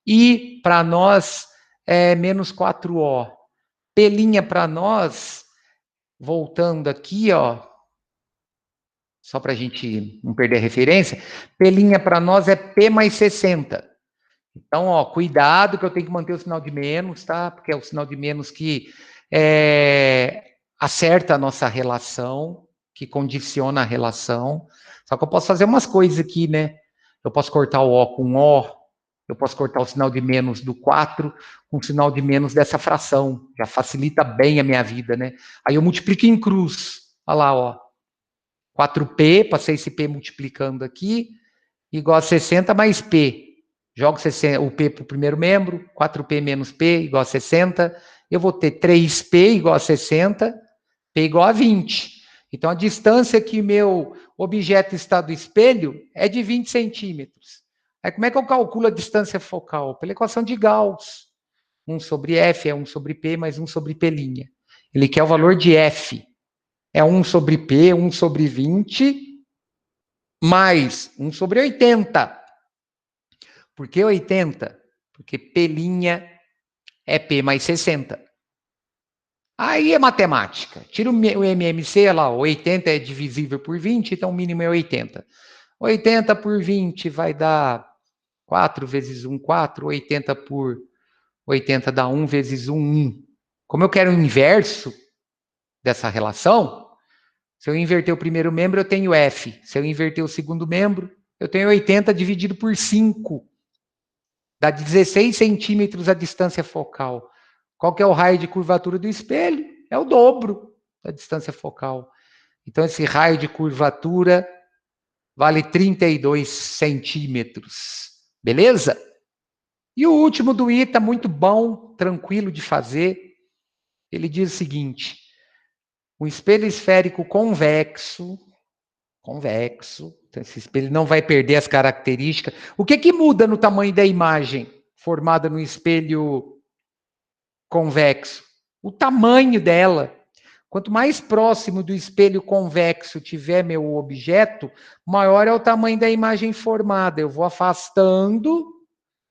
I para nós é menos 4O. P' para nós, voltando aqui, ó, só para a gente não perder a referência, P' para nós é P mais 60. Então, ó, cuidado que eu tenho que manter o sinal de menos, tá? Porque é o sinal de menos que acerta a nossa relação, que condiciona a relação. Só que eu posso fazer umas coisas aqui, né? Eu posso cortar o O com O, eu posso cortar o sinal de menos do 4 com o sinal de menos dessa fração. Já facilita bem a minha vida, né? Aí eu multiplico em cruz. Olha lá, ó. 4P, passei esse P multiplicando aqui, igual a 60 mais P. Jogo o P para o primeiro membro, 4P menos P igual a 60. Eu vou ter 3P igual a 60, P igual a 20. Então, a distância que meu objeto está do espelho é de 20 centímetros. Aí, como é que eu calculo a distância focal? Pela equação de Gauss. 1 sobre F é 1 sobre P mais 1 sobre P'. Ele quer o valor de F. É 1 sobre P, 1 sobre 20, mais 1 sobre 80. Por que 80? Porque P' é P mais 60. Aí é matemática. Tira o MMC, lá, 80 é divisível por 20, então o mínimo é 80. 80 por 20 vai dar 4 vezes 1, 4. 80 por 80 dá 1 vezes 1, 1. Como eu quero o inverso dessa relação, se eu inverter o primeiro membro, eu tenho F. Se eu inverter o segundo membro, eu tenho 80 dividido por 5. Dá 16 centímetros a distância focal. Qual que é o raio de curvatura do espelho? É o dobro da distância focal. Então, esse raio de curvatura vale 32 centímetros. Beleza? E o último do I está muito bom, tranquilo de fazer. Ele diz o seguinte: um espelho esférico convexo, então esse espelho não vai perder as características. O que muda no tamanho da imagem formada no espelho convexo? O tamanho dela. Quanto mais próximo do espelho convexo tiver meu objeto, maior é o tamanho da imagem formada. Eu vou afastando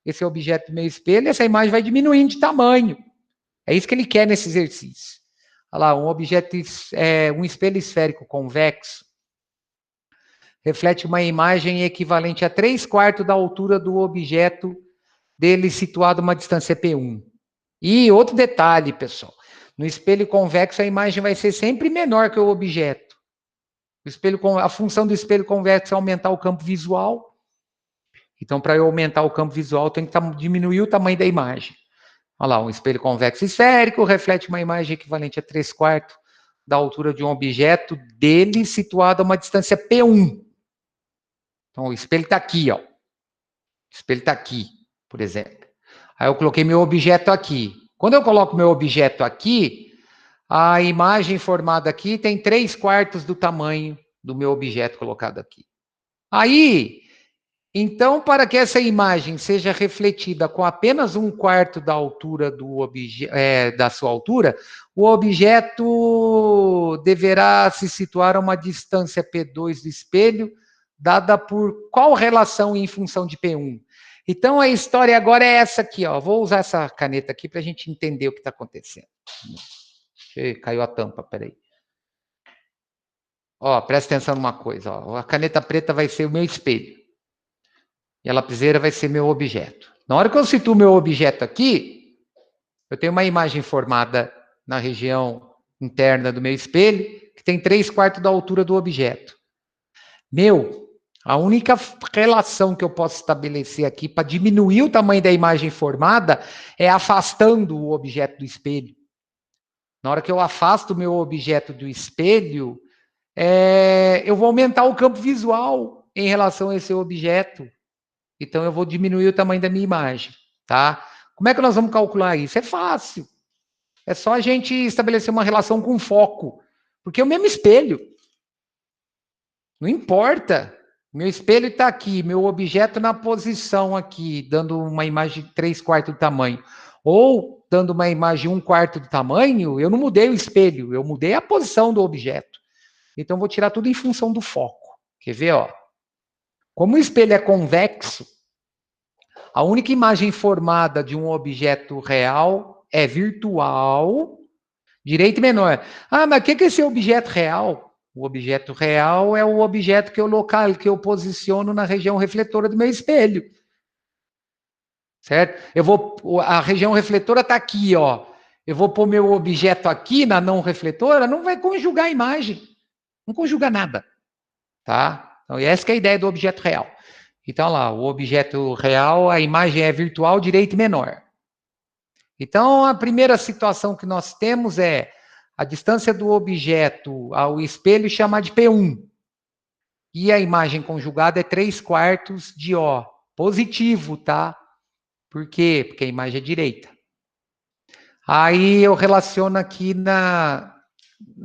esse objeto do meu espelho, essa imagem vai diminuindo de tamanho. É isso que ele quer nesse exercício. Olha lá, um espelho esférico convexo reflete uma imagem equivalente a 3/4 da altura do objeto dele situado a uma distância P1. E outro detalhe, pessoal. No espelho convexo, a imagem vai ser sempre menor que o objeto. A função do espelho convexo é aumentar o campo visual. Então, para eu aumentar o campo visual, eu tenho que diminuir o tamanho da imagem. Olha lá, um espelho convexo esférico reflete uma imagem equivalente a 3/4 da altura de um objeto dele situado a uma distância P1. Então, o espelho está aqui, ó. O espelho está aqui, por exemplo. Aí eu coloquei meu objeto aqui. Quando eu coloco meu objeto aqui, a imagem formada aqui tem 3/4 do tamanho do meu objeto colocado aqui. Aí, Então, para que essa imagem seja refletida com apenas 1/4 da altura da sua altura, o objeto deverá se situar a uma distância P2 do espelho, dada por qual relação em função de P1? Então, a história agora é essa aqui, ó. Vou usar essa caneta aqui para a gente entender o que está acontecendo. Caiu a tampa, peraí. Ó, presta atenção numa coisa, ó. A caneta preta vai ser o meu espelho. E a lapiseira vai ser meu objeto. Na hora que eu situo meu objeto aqui, eu tenho uma imagem formada na região interna do meu espelho, que tem 3/4 da altura do objeto. A única relação que eu posso estabelecer aqui para diminuir o tamanho da imagem formada é afastando o objeto do espelho. Na hora que eu afasto o meu objeto do espelho, eu vou aumentar o campo visual em relação a esse objeto. Então, eu vou diminuir o tamanho da minha imagem, tá? Como é que nós vamos calcular isso? É fácil. É só a gente estabelecer uma relação com foco. Porque é o mesmo espelho. Não importa. Meu espelho está aqui, meu objeto na posição aqui, dando uma imagem de 3/4 do tamanho. Ou dando uma imagem 1/4 do tamanho, eu não mudei o espelho, eu mudei a posição do objeto. Então, vou tirar tudo em função do foco. Quer ver, ó? Como o espelho é convexo, a única imagem formada de um objeto real é virtual, direito menor. Ah, mas o que é esse objeto real? O objeto real é o objeto que eu posiciono na região refletora do meu espelho. Certo? A região refletora está aqui, ó. Eu vou pôr meu objeto aqui na não refletora, não vai conjugar a imagem. Não conjuga nada. Tá? Então, essa que é a ideia do objeto real. Então, lá, o objeto real, a imagem é virtual, direito menor. Então, a primeira situação que nós temos é a distância do objeto ao espelho chamar de P1. E a imagem conjugada é 3/4 de O. Positivo, tá? Por quê? Porque a imagem é direita. Aí eu relaciono aqui na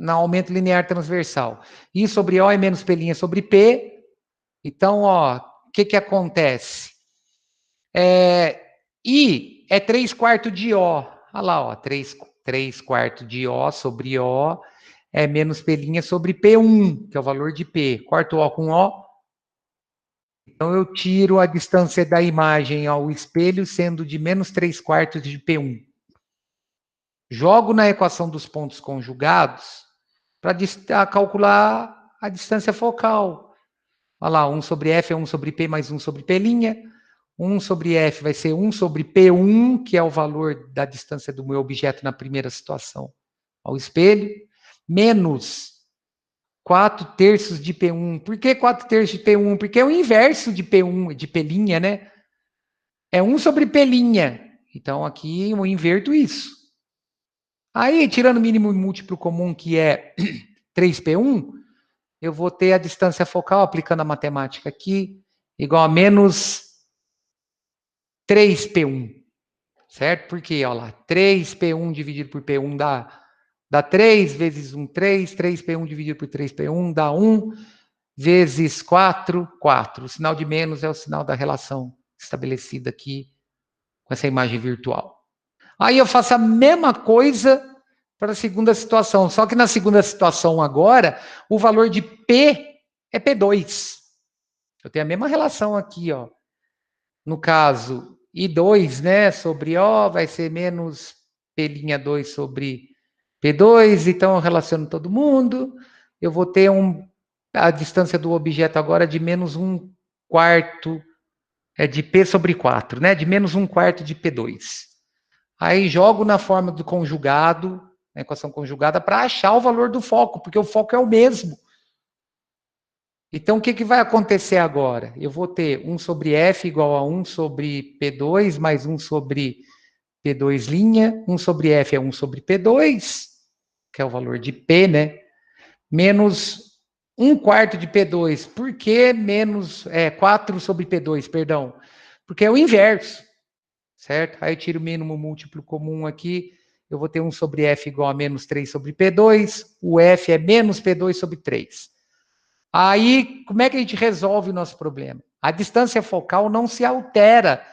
aumento linear transversal. I sobre O é menos P' sobre P. Então, ó, o que acontece? I é 3/4 de O. Olha lá, ó, 3/4 de O sobre O é menos P' sobre P1, que é o valor de P. Corto O com O. Então, eu tiro a distância da imagem ao espelho sendo de menos 3/4 de P1. Jogo na equação dos pontos conjugados para calcular a distância focal. Olha lá, 1 sobre F é 1 sobre P mais 1 sobre P'. 1 sobre F vai ser 1 sobre P1, que é o valor da distância do meu objeto na primeira situação ao espelho, menos 4/3 de P1. Por que 4/3 de P1? Porque é o inverso de P1, de P', né? É 1 sobre P'. Então, aqui eu inverto isso. Aí, tirando o mínimo múltiplo comum, que é 3P1, eu vou ter a distância focal, aplicando a matemática aqui, igual a menos 3P1, certo? Porque, olha lá, 3P1 dividido por P1 dá 3 vezes 1, 3. 3P1 dividido por 3P1 dá 1 vezes 4, 4. O sinal de menos é o sinal da relação estabelecida aqui com essa imagem virtual. Aí eu faço a mesma coisa para a segunda situação, só que na segunda situação agora, o valor de P é P2. Eu tenho a mesma relação aqui, ó. No caso, I2, né, sobre O vai ser menos P'2 sobre P2, então eu relaciono todo mundo. Eu vou ter a distância do objeto agora de menos 1/4 de P sobre 4, né, de menos 1/4 de P2. Aí jogo na forma do conjugado, na equação conjugada, para achar o valor do foco, porque o foco é o mesmo. Então, o que vai acontecer agora? Eu vou ter 1 sobre F igual a 1 sobre P2 mais 1 sobre P2'. 1 sobre F é 1 sobre P2, que é o valor de P, né? Menos 1/4 de P2. Por que menos 4 sobre P2, perdão? Porque é o inverso, certo? Aí eu tiro o mínimo múltiplo comum aqui, eu vou ter 1 sobre F igual a menos 3 sobre P2, o F é menos P2 sobre 3. Aí, como é que a gente resolve o nosso problema? A distância focal não se altera,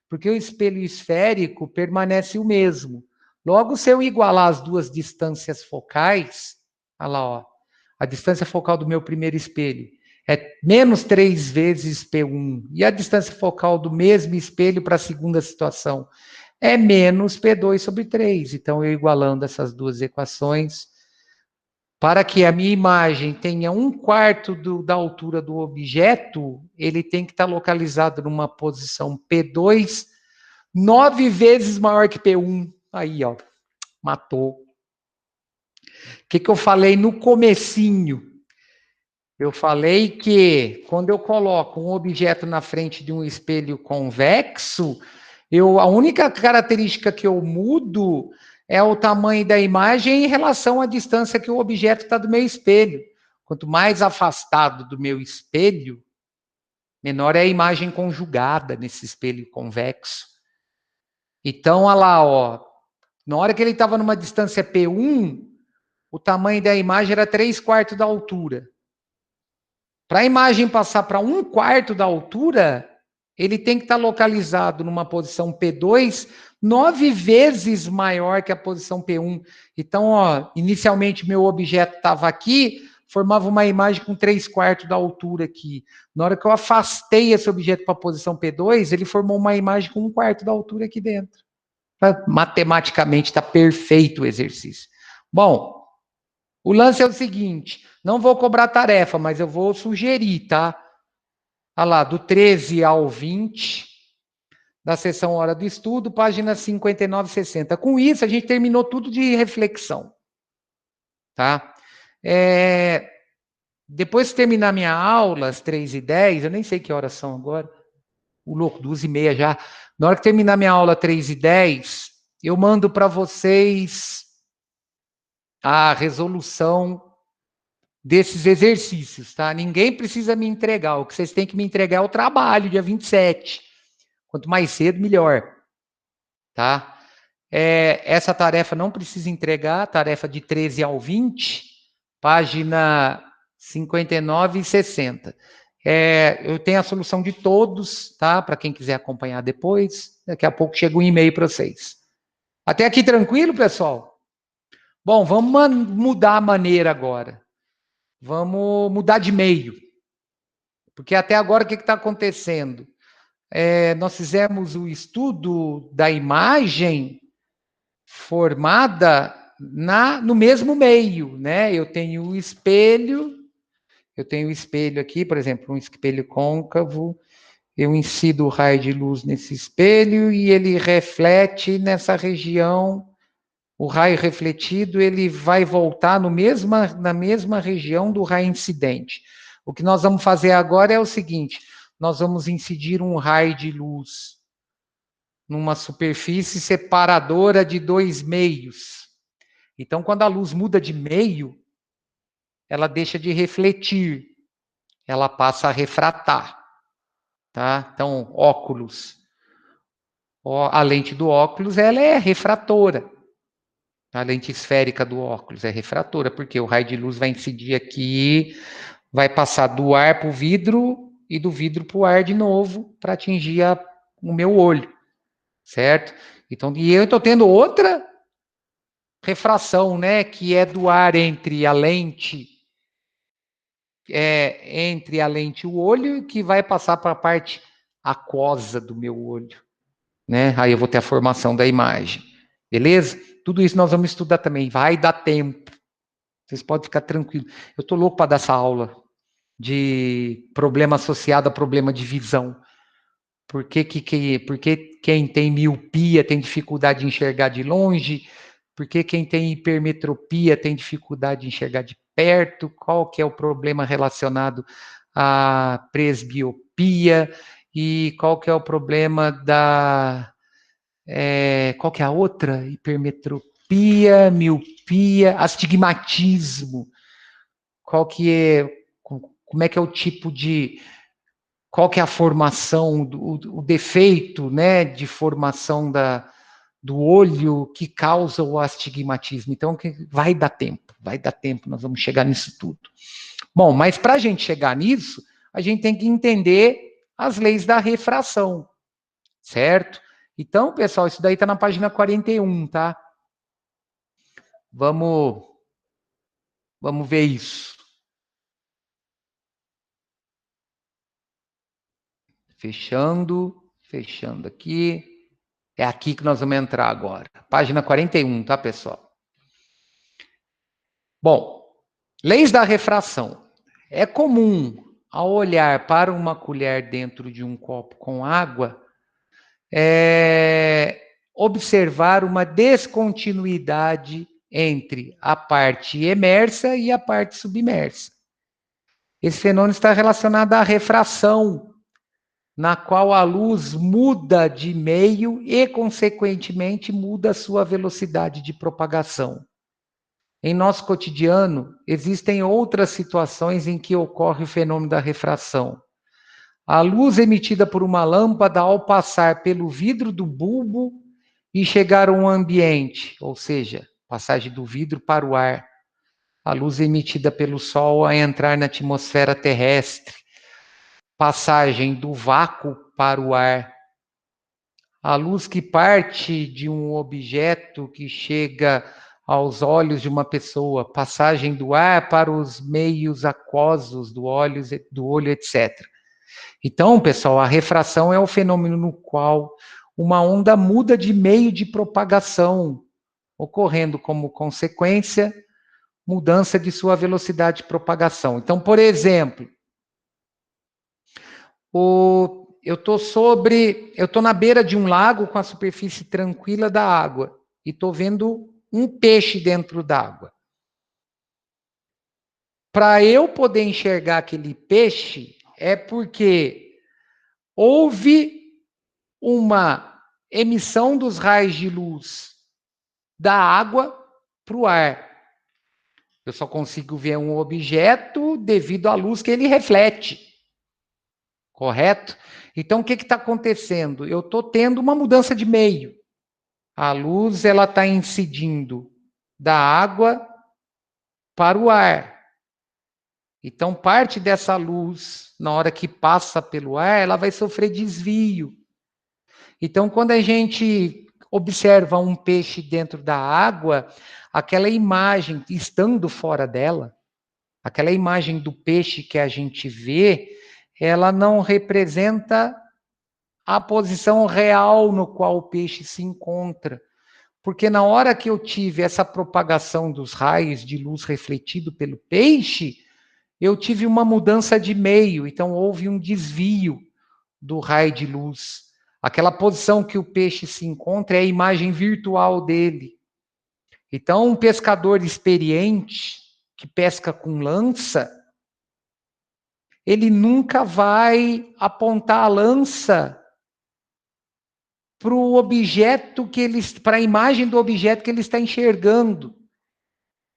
porque o espelho esférico permanece o mesmo. Logo, se eu igualar as duas distâncias focais, olha lá, ó, a distância focal do meu primeiro espelho é menos 3 vezes P1, e a distância focal do mesmo espelho para a segunda situação é menos P2 sobre 3. Então, eu igualando essas duas equações, para que a minha imagem tenha 1/4 da altura do objeto, ele tem que estar localizado numa posição P2, 9 vezes maior que P1. Aí, ó, matou. O que eu falei no comecinho? Eu falei que quando eu coloco um objeto na frente de um espelho convexo, a única característica que eu mudo é o tamanho da imagem em relação à distância que o objeto está do meu espelho. Quanto mais afastado do meu espelho, menor é a imagem conjugada nesse espelho convexo. Então, olha lá, ó, na hora que ele estava numa distância P1, o tamanho da imagem era 3/4 da altura. Para a imagem passar para 1/4 da altura, ele tem que estar localizado numa posição P2, 9 vezes maior que a posição P1. Então, ó, inicialmente meu objeto estava aqui, formava uma imagem com 3/4 da altura aqui. Na hora que eu afastei esse objeto para a posição P2, ele formou uma imagem com 1/4 da altura aqui dentro. Matematicamente está perfeito o exercício. Bom, o lance é o seguinte, não vou cobrar tarefa, mas eu vou sugerir, tá? Olha lá, do 13 ao 20, da seção Hora do Estudo, página 59 e 60. Com isso, a gente terminou tudo de reflexão, tá? Depois que terminar minha aula, às 3h10, eu nem sei que horas são agora, o louco, 2h30 já. Na hora que terminar minha aula, 3h10, eu mando para vocês a resolução desses exercícios, tá? Ninguém precisa me entregar, o que vocês têm que me entregar é o trabalho, dia 27. Quanto mais cedo, melhor, tá? Essa tarefa não precisa entregar, tarefa de 13 ao 20, página 59 e 60. Eu tenho a solução de todos, tá? Para quem quiser acompanhar depois, daqui a pouco chega um e-mail para vocês. Até aqui tranquilo, pessoal? Bom, vamos mudar a maneira agora. Vamos mudar de meio. Porque até agora o que está acontecendo? Nós fizemos o estudo da imagem formada no mesmo meio, né? Eu tenho o espelho aqui, por exemplo, um espelho côncavo, eu incido o raio de luz nesse espelho e ele reflete nessa região. O raio refletido, ele vai voltar na mesma região do raio incidente. O que nós vamos fazer agora é o seguinte, nós vamos incidir um raio de luz numa superfície separadora de 2 meios. Então, quando a luz muda de meio, ela deixa de refletir, ela passa a refratar, tá? Então, óculos. A lente do óculos, ela é refratora. A lente esférica do óculos é refratora, porque o raio de luz vai incidir aqui, vai passar do ar para o vidro e do vidro para o ar de novo, para atingir o meu olho, certo? Então, e eu estou tendo outra refração, né, que é do ar entre a lente e o olho, que vai passar para a parte aquosa do meu olho, né? Aí eu vou ter a formação da imagem, beleza? Tudo isso nós vamos estudar também, vai dar tempo. Vocês podem ficar tranquilos. Eu estou louco para dar essa aula de problema associado a problema de visão. Por que quem tem miopia tem dificuldade de enxergar de longe? Por que quem tem hipermetropia tem dificuldade de enxergar de perto? Qual que é o problema relacionado à presbiopia? E qual que é o problema qual que é a outra? Hipermetropia, miopia, astigmatismo. Qual que é, como é que é o tipo de, qual que é a formação, o defeito, né, de formação do olho que causa o astigmatismo. Então, vai dar tempo, nós vamos chegar nisso tudo. Bom, mas para a gente chegar nisso, a gente tem que entender as leis da refração, certo? Então, pessoal, isso daí está na página 41, tá? Vamos ver isso. Fechando aqui. É aqui que nós vamos entrar agora. Página 41, tá, pessoal? Bom, leis da refração. É comum, ao olhar para uma colher dentro de um copo com água, observar uma descontinuidade entre a parte emersa e a parte submersa. Esse fenômeno está relacionado à refração, na qual a luz muda de meio e, consequentemente, muda a sua velocidade de propagação. Em nosso cotidiano, existem outras situações em que ocorre o fenômeno da refração. A luz emitida por uma lâmpada ao passar pelo vidro do bulbo e chegar a um ambiente, ou seja, passagem do vidro para o ar. A luz emitida pelo Sol a entrar na atmosfera terrestre. Passagem do vácuo para o ar. A luz que parte de um objeto que chega aos olhos de uma pessoa, passagem do ar para os meios aquosos do olho, etc. Então, pessoal, a refração é o fenômeno no qual uma onda muda de meio de propagação, ocorrendo como consequência mudança de sua velocidade de propagação. Então, por exemplo, eu estou na beira de um lago com a superfície tranquila da água e estou vendo um peixe dentro d'água. Para eu poder enxergar aquele peixe, é porque houve uma emissão dos raios de luz da água para o ar. Eu só consigo ver um objeto devido à luz que ele reflete. Correto? Então, o que está acontecendo? Eu estou tendo uma mudança de meio. A luz ela está incidindo da água para o ar. Então, parte dessa luz, na hora que passa pelo ar, ela vai sofrer desvio. Então, quando a gente observa um peixe dentro da água, aquela imagem, estando fora dela, aquela imagem do peixe que a gente vê, ela não representa a posição real no qual o peixe se encontra. Porque na hora que eu tive essa propagação dos raios de luz refletido pelo peixe, eu tive uma mudança de meio, então houve um desvio do raio de luz. Aquela posição que o peixe se encontra é a imagem virtual dele. Então, um pescador experiente, que pesca com lança, ele nunca vai apontar a lança para o objeto para a imagem do objeto que ele está enxergando.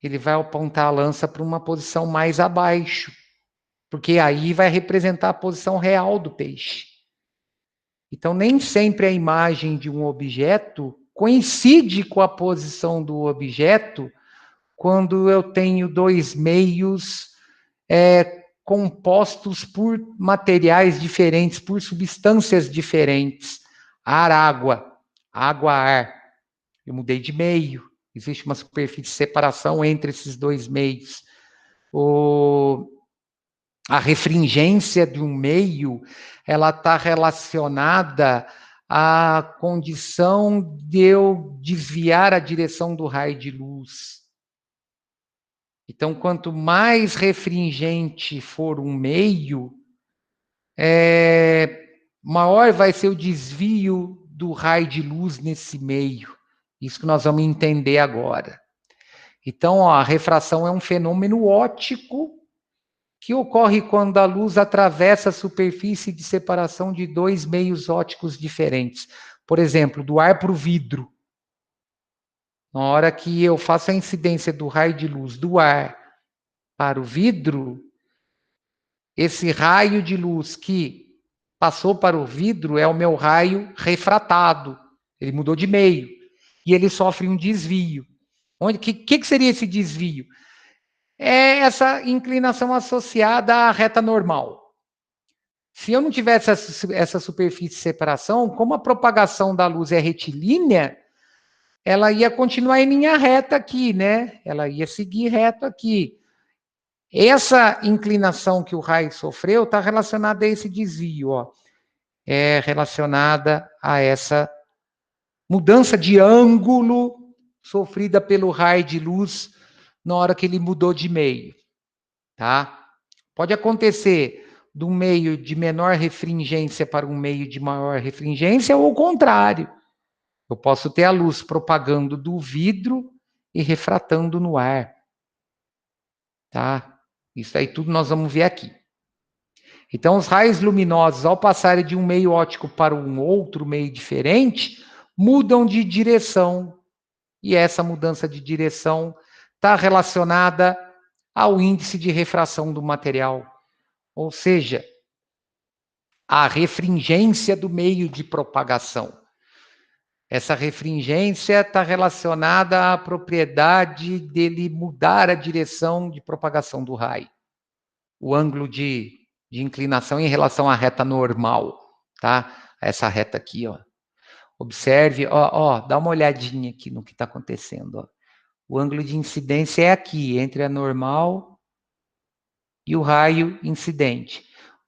Ele vai apontar a lança para uma posição mais abaixo, porque aí vai representar a posição real do peixe. Então, nem sempre a imagem de um objeto coincide com a posição do objeto quando eu tenho dois meios compostos por materiais diferentes, por substâncias diferentes. Ar, água, água, ar. Eu mudei de meio. Existe uma superfície de separação entre esses dois meios. A refringência de um meio, ela está relacionada à condição de eu desviar a direção do raio de luz. Então, quanto mais refringente for um meio, maior vai ser o desvio do raio de luz nesse meio. Isso que nós vamos entender agora. Então, ó, a refração é um fenômeno óptico que ocorre quando a luz atravessa a superfície de separação de dois meios ópticos diferentes. Por exemplo, do ar para o vidro. Na hora que eu faço a incidência do raio de luz do ar para o vidro, esse raio de luz que passou para o vidro é o meu raio refratado. Ele mudou de meio. E ele sofre um desvio. O que seria esse desvio? É essa inclinação associada à reta normal. Se eu não tivesse essa superfície de separação, como a propagação da luz é retilínea, ela ia continuar em linha reta aqui, né? Ela ia seguir reto aqui. Essa inclinação que o raio sofreu está relacionada a esse desvio, ó. É relacionada a essa mudança de ângulo sofrida pelo raio de luz na hora que ele mudou de meio, tá? Pode acontecer de um meio de menor refringência para um meio de maior refringência ou o contrário. Eu posso ter a luz propagando do vidro e refratando no ar, tá? Isso aí tudo nós vamos ver aqui. Então, os raios luminosos, ao passarem de um meio óptico para um outro meio diferente, mudam de direção. E essa mudança de direção está relacionada ao índice de refração do material, ou seja, a refringência do meio de propagação. Essa refringência está relacionada à propriedade dele mudar a direção de propagação do raio. O ângulo de inclinação em relação à reta normal, tá? Essa reta aqui, ó. Observe, ó, dá uma olhadinha aqui no que está acontecendo, ó. O ângulo de incidência é aqui, entre a normal e o raio incidente.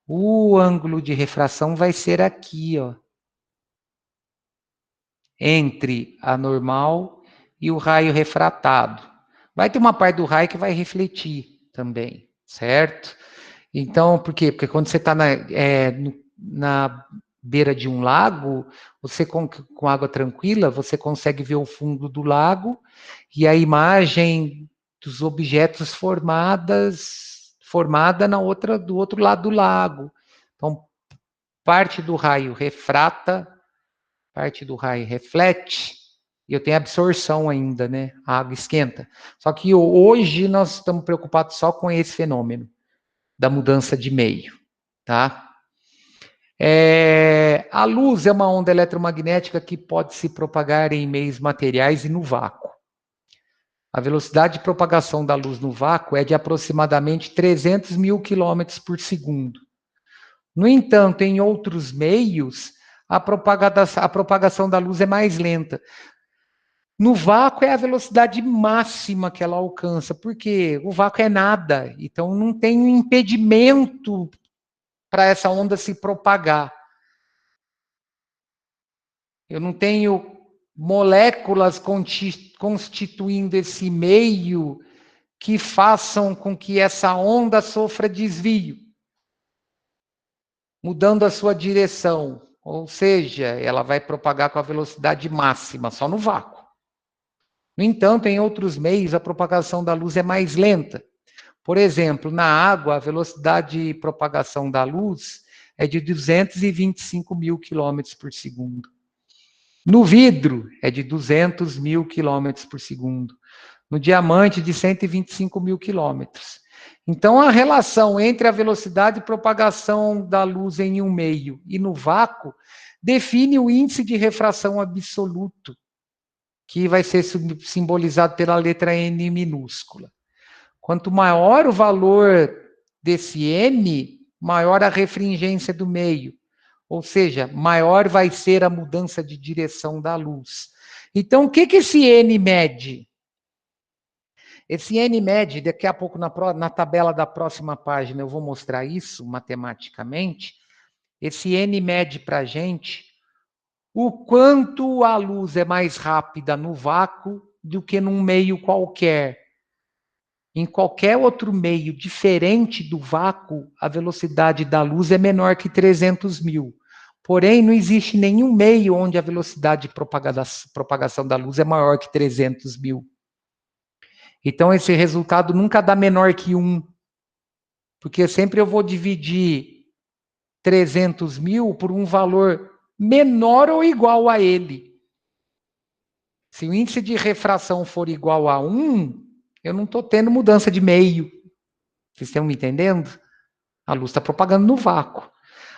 O ângulo de refração vai ser aqui, ó. Entre a normal e o raio refratado. Vai ter uma parte do raio que vai refletir também, certo? Então, por quê? Porque quando você está na beira de um lago, você com água tranquila, você consegue ver o fundo do lago e a imagem dos objetos formada do outro lado do lago. Então, parte do raio refrata, parte do raio reflete, e eu tenho absorção ainda, né? A água esquenta. Só que hoje nós estamos preocupados só com esse fenômeno da mudança de meio, tá? A luz é uma onda eletromagnética que pode se propagar em meios materiais e no vácuo. A velocidade de propagação da luz no vácuo é de aproximadamente 300 mil quilômetros por segundo. No entanto, em outros meios, a propagação da luz é mais lenta. No vácuo é a velocidade máxima que ela alcança, porque o vácuo é nada, então não tem um impedimento para essa onda se propagar. Eu não tenho moléculas constituindo esse meio que façam com que essa onda sofra desvio, mudando a sua direção. Ou seja, ela vai propagar com a velocidade máxima, só no vácuo. No entanto, em outros meios, a propagação da luz é mais lenta. Por exemplo, na água, a velocidade de propagação da luz é de 225 mil quilômetros por segundo. No vidro, é de 200 mil quilômetros por segundo. No diamante, de 125 mil quilômetros. Então, a relação entre a velocidade de propagação da luz em um meio e no vácuo define o índice de refração absoluto, que vai ser simbolizado pela letra N minúscula. Quanto maior o valor desse N, maior a refringência do meio. Ou seja, maior vai ser a mudança de direção da luz. Então, o que esse N mede? Esse N mede, daqui a pouco na tabela da próxima página eu vou mostrar isso matematicamente. Esse N mede para a gente o quanto a luz é mais rápida no vácuo do que num meio qualquer. Em qualquer outro meio diferente do vácuo, a velocidade da luz é menor que 300 mil. Porém, não existe nenhum meio onde a velocidade de propagação da luz é maior que 300 mil. Então, esse resultado nunca dá menor que 1. Porque sempre eu vou dividir 300 mil por um valor menor ou igual a ele. Se o índice de refração for igual a 1, eu não estou tendo mudança de meio. Vocês estão me entendendo? A luz está propagando no vácuo.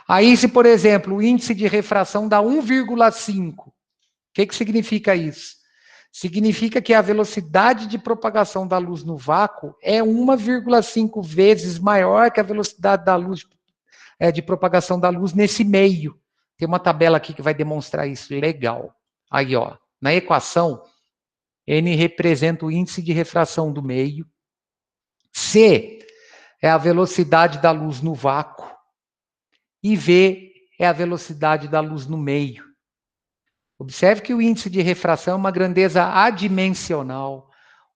Aí, se, por exemplo, o índice de refração dá 1,5, o que significa isso? Significa que a velocidade de propagação da luz no vácuo é 1,5 vezes maior que a velocidade da luz, de propagação da luz nesse meio. Tem uma tabela aqui que vai demonstrar isso, legal. Aí, ó, na equação, N representa o índice de refração do meio, C é a velocidade da luz no vácuo, e V é a velocidade da luz no meio. Observe que o índice de refração é uma grandeza adimensional,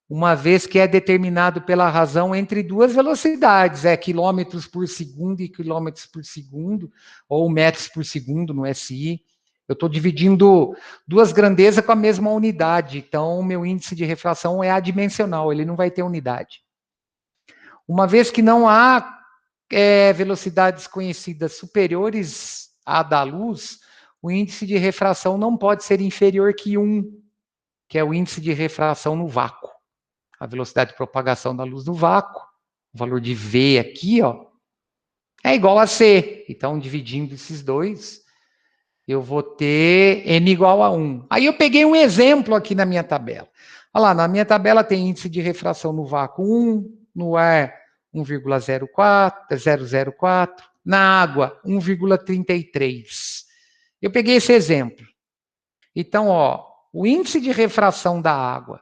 uma vez que é determinado pela razão entre duas velocidades, quilômetros por segundo e quilômetros por segundo, ou metros por segundo no SI. Eu estou dividindo duas grandezas com a mesma unidade, então o meu índice de refração é adimensional, ele não vai ter unidade. Uma vez que não há velocidades conhecidas superiores à da luz, o índice de refração não pode ser inferior que 1, que é o índice de refração no vácuo. A velocidade de propagação da luz no vácuo, o valor de V aqui, ó, é igual a C. Então, dividindo esses dois, eu vou ter N igual a 1. Aí eu peguei um exemplo aqui na minha tabela. Olha lá, na minha tabela tem índice de refração no vácuo 1, no ar 1,004, na água 1,33. Eu peguei esse exemplo. Então, ó, o índice de refração da água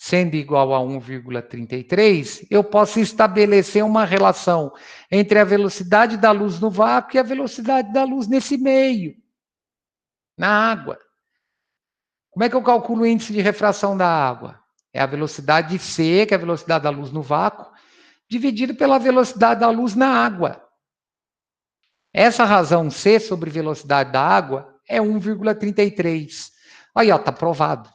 sendo igual a 1,33, eu posso estabelecer uma relação entre a velocidade da luz no vácuo e a velocidade da luz nesse meio, na água. Como é que eu calculo o índice de refração da água? É a velocidade C, que é a velocidade da luz no vácuo, dividido pela velocidade da luz na água. Essa razão C sobre velocidade da água é 1,33. Aí, ó, está provado,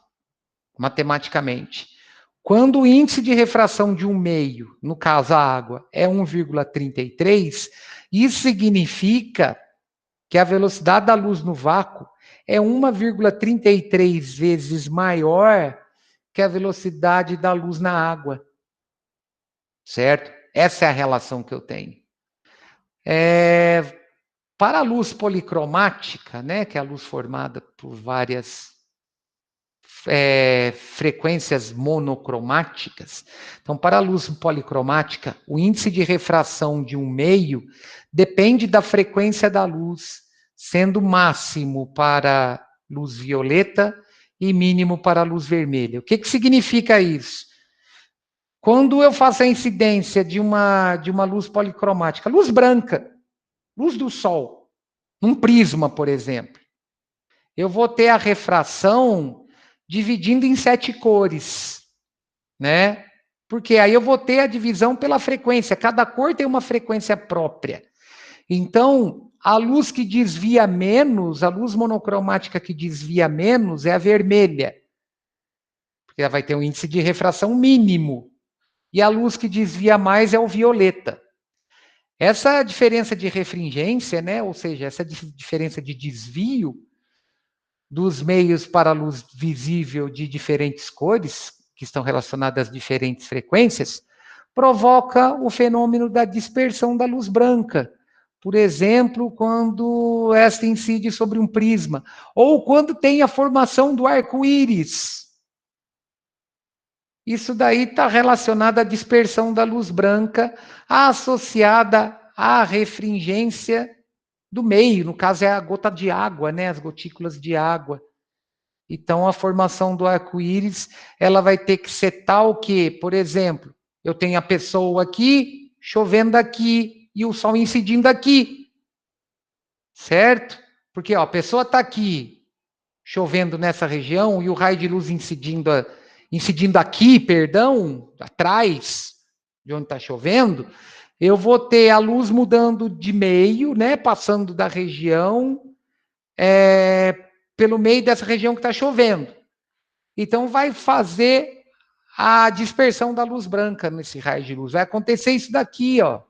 matematicamente. Quando o índice de refração de um meio, no caso a água, é 1,33, isso significa que a velocidade da luz no vácuo é 1,33 vezes maior que a velocidade da luz na água. Certo? Essa é a relação que eu tenho. Para a luz policromática, né, que é a luz formada por várias frequências monocromáticas. Então, para a luz policromática, o índice de refração de um meio depende da frequência da luz, sendo máximo para luz violeta e mínimo para a luz vermelha. O que significa isso? Quando eu faço a incidência de uma luz policromática, luz branca, luz do sol, num prisma, por exemplo, eu vou ter a refração dividindo em 7 cores, né? Porque aí eu vou ter a divisão pela frequência. Cada cor tem uma frequência própria. Então, a luz que desvia menos, a luz monocromática que desvia menos é a vermelha. Porque ela vai ter um índice de refração mínimo. E a luz que desvia mais é o violeta. Essa diferença de refringência, né? Ou seja, essa diferença de desvio dos meios para a luz visível de diferentes cores, que estão relacionadas às diferentes frequências, provoca o fenômeno da dispersão da luz branca. Por exemplo, quando esta incide sobre um prisma, ou quando tem a formação do arco-íris. Isso daí está relacionado à dispersão da luz branca, associada à refringência do meio, no caso é a gota de água, né, as gotículas de água. Então, a formação do arco-íris, ela vai ter que ser tal que, por exemplo, eu tenho a pessoa aqui, chovendo aqui, e o sol incidindo aqui. Certo? Porque ó, a pessoa está aqui, chovendo nessa região, e o raio de luz incidindo aqui, atrás de onde está chovendo, eu vou ter a luz mudando de meio, né, passando da região, pelo meio dessa região que está chovendo. Então, vai fazer a dispersão da luz branca nesse raio de luz. Vai acontecer isso daqui, ó.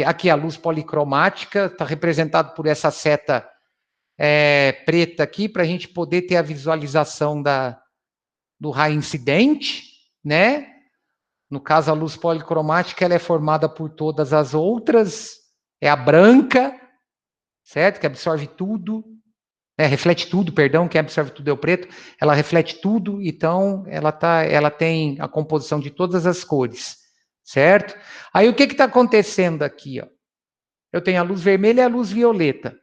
Aqui a luz policromática, está representado por essa seta preta aqui, para a gente poder ter a visualização do raio incidente, né? No caso, a luz policromática, ela é formada por todas as outras, é a branca, certo? Que absorve tudo, reflete tudo, perdão, quem absorve tudo é o preto, ela reflete tudo, então ela tem a composição de todas as cores, certo? Aí o que está acontecendo aqui, ó? Eu tenho a luz vermelha e a luz violeta.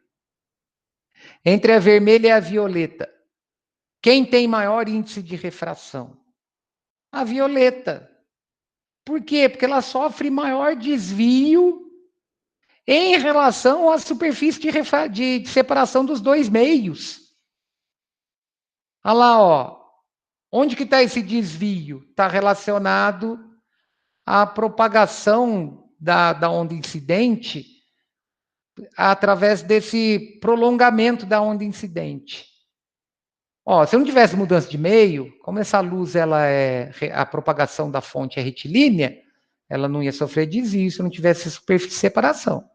Entre a vermelha e a violeta, quem tem maior índice de refração? A violeta. Por quê? Porque ela sofre maior desvio em relação à superfície de separação dos dois meios. Olha lá, ó. Onde que está esse desvio? Está relacionado à propagação da onda incidente através desse prolongamento da onda incidente. Ó, se eu não tivesse mudança de meio, como essa luz, a propagação da fonte é retilínea, ela não ia sofrer desvio se não tivesse superfície de separação.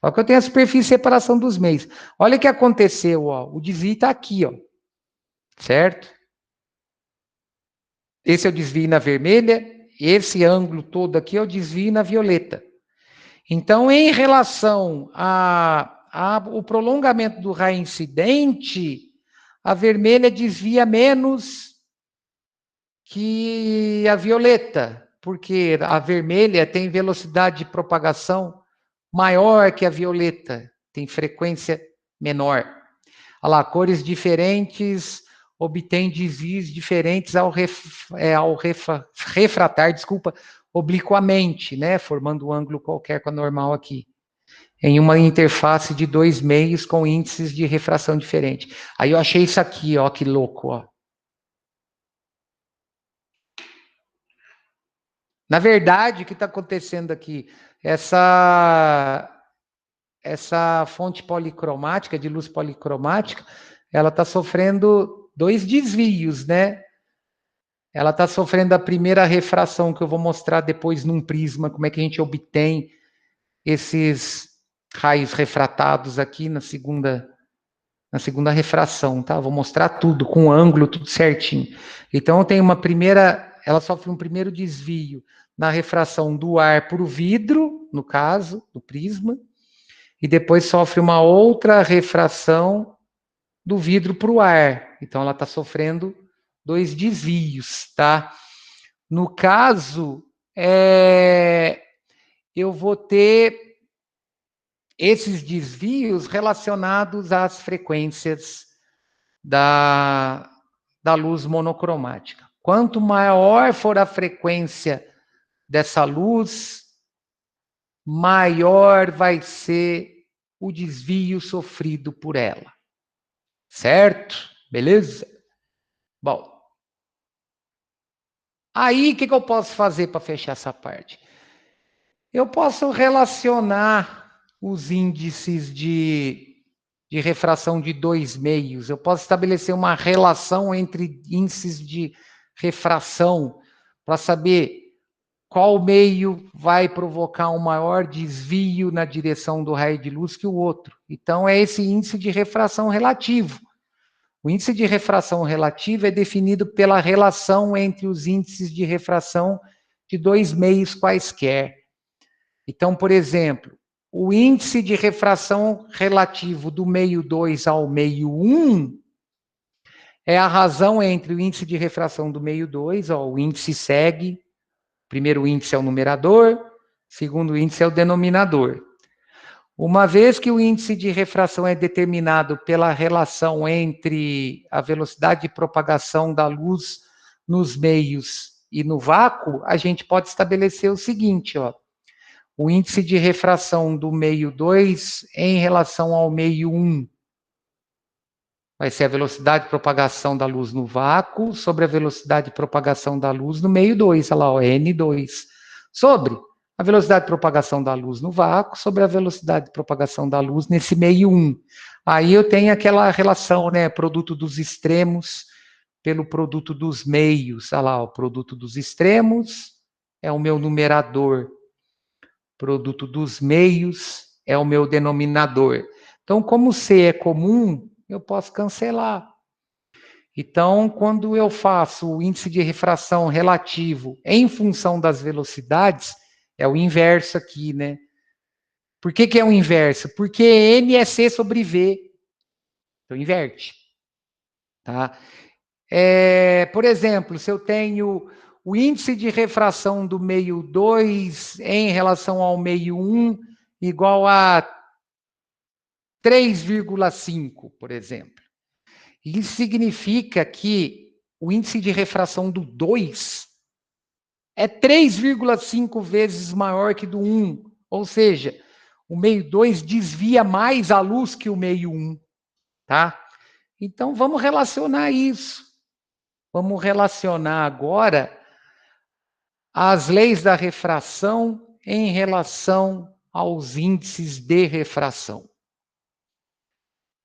Só que eu tenho a superfície de separação dos meios. Olha o que aconteceu, ó. O desvio está aqui, ó. Certo? Esse é o desvio na vermelha, esse ângulo todo aqui é o desvio na violeta. Então, em relação ao prolongamento do raio incidente, a vermelha desvia menos que a violeta, porque a vermelha tem velocidade de propagação maior que a violeta, tem frequência menor. Olha lá, cores diferentes obtêm desvios diferentes ao refratar, obliquamente, né, formando um ângulo qualquer com a normal aqui, em uma interface de dois meios com índices de refração diferentes. Aí eu achei isso aqui, ó, que louco, ó. Na verdade, o que está acontecendo aqui? Essa fonte policromática, de luz policromática, ela está sofrendo dois desvios, né? Ela está sofrendo a primeira refração, que eu vou mostrar depois num prisma, como é que a gente obtém esses raios refratados aqui na segunda refração, tá? Vou mostrar tudo, com ângulo, tudo certinho. Então, tem uma primeira, ela sofre um primeiro desvio na refração do ar para o vidro, no caso, do prisma, e depois sofre uma outra refração do vidro para o ar. Então, ela está sofrendo dois desvios, tá? No caso, eu vou ter esses desvios relacionados às frequências da luz monocromática. Quanto maior for a frequência dessa luz, maior vai ser o desvio sofrido por ela. Certo? Beleza? Bom. Aí, o que eu posso fazer para fechar essa parte? Eu posso relacionar os índices de refração de dois meios. Eu posso estabelecer uma relação entre índices de refração para saber qual meio vai provocar um maior desvio na direção do raio de luz que o outro. Então, é esse índice de refração relativo. O índice de refração relativo é definido pela relação entre os índices de refração de dois meios quaisquer. Então, por exemplo, o índice de refração relativo do meio 2 ao meio 1 é a razão entre o índice de refração do meio 2, ó, o índice segue, o primeiro índice é o numerador, o segundo índice é o denominador. Uma vez que o índice de refração é determinado pela relação entre a velocidade de propagação da luz nos meios e no vácuo, a gente pode estabelecer o seguinte, ó. O índice de refração do meio 2 em relação ao meio 1 vai ser a velocidade de propagação da luz no vácuo sobre a velocidade de propagação da luz no meio 2, olha lá, ó, N2, sobre a velocidade de propagação da luz no vácuo sobre a velocidade de propagação da luz nesse meio 1. Aí eu tenho aquela relação, né, produto dos extremos pelo produto dos meios. Olha lá, o produto dos extremos é o meu numerador, produto dos meios é o meu denominador. Então, como C é comum, eu posso cancelar. Então, quando eu faço o índice de refração relativo em função das velocidades, é o inverso aqui, né? Por que é o inverso? Porque M é C sobre V. Então, inverte. Tá? Por exemplo, se eu tenho o índice de refração do meio 2 em relação ao meio 1, igual a 3,5, por exemplo. Isso significa que o índice de refração do 2 é 3,5 vezes maior que do 1. Ou seja, o meio 2 desvia mais a luz que o meio 1. Tá? Então, vamos relacionar isso. Vamos relacionar agora as leis da refração em relação aos índices de refração.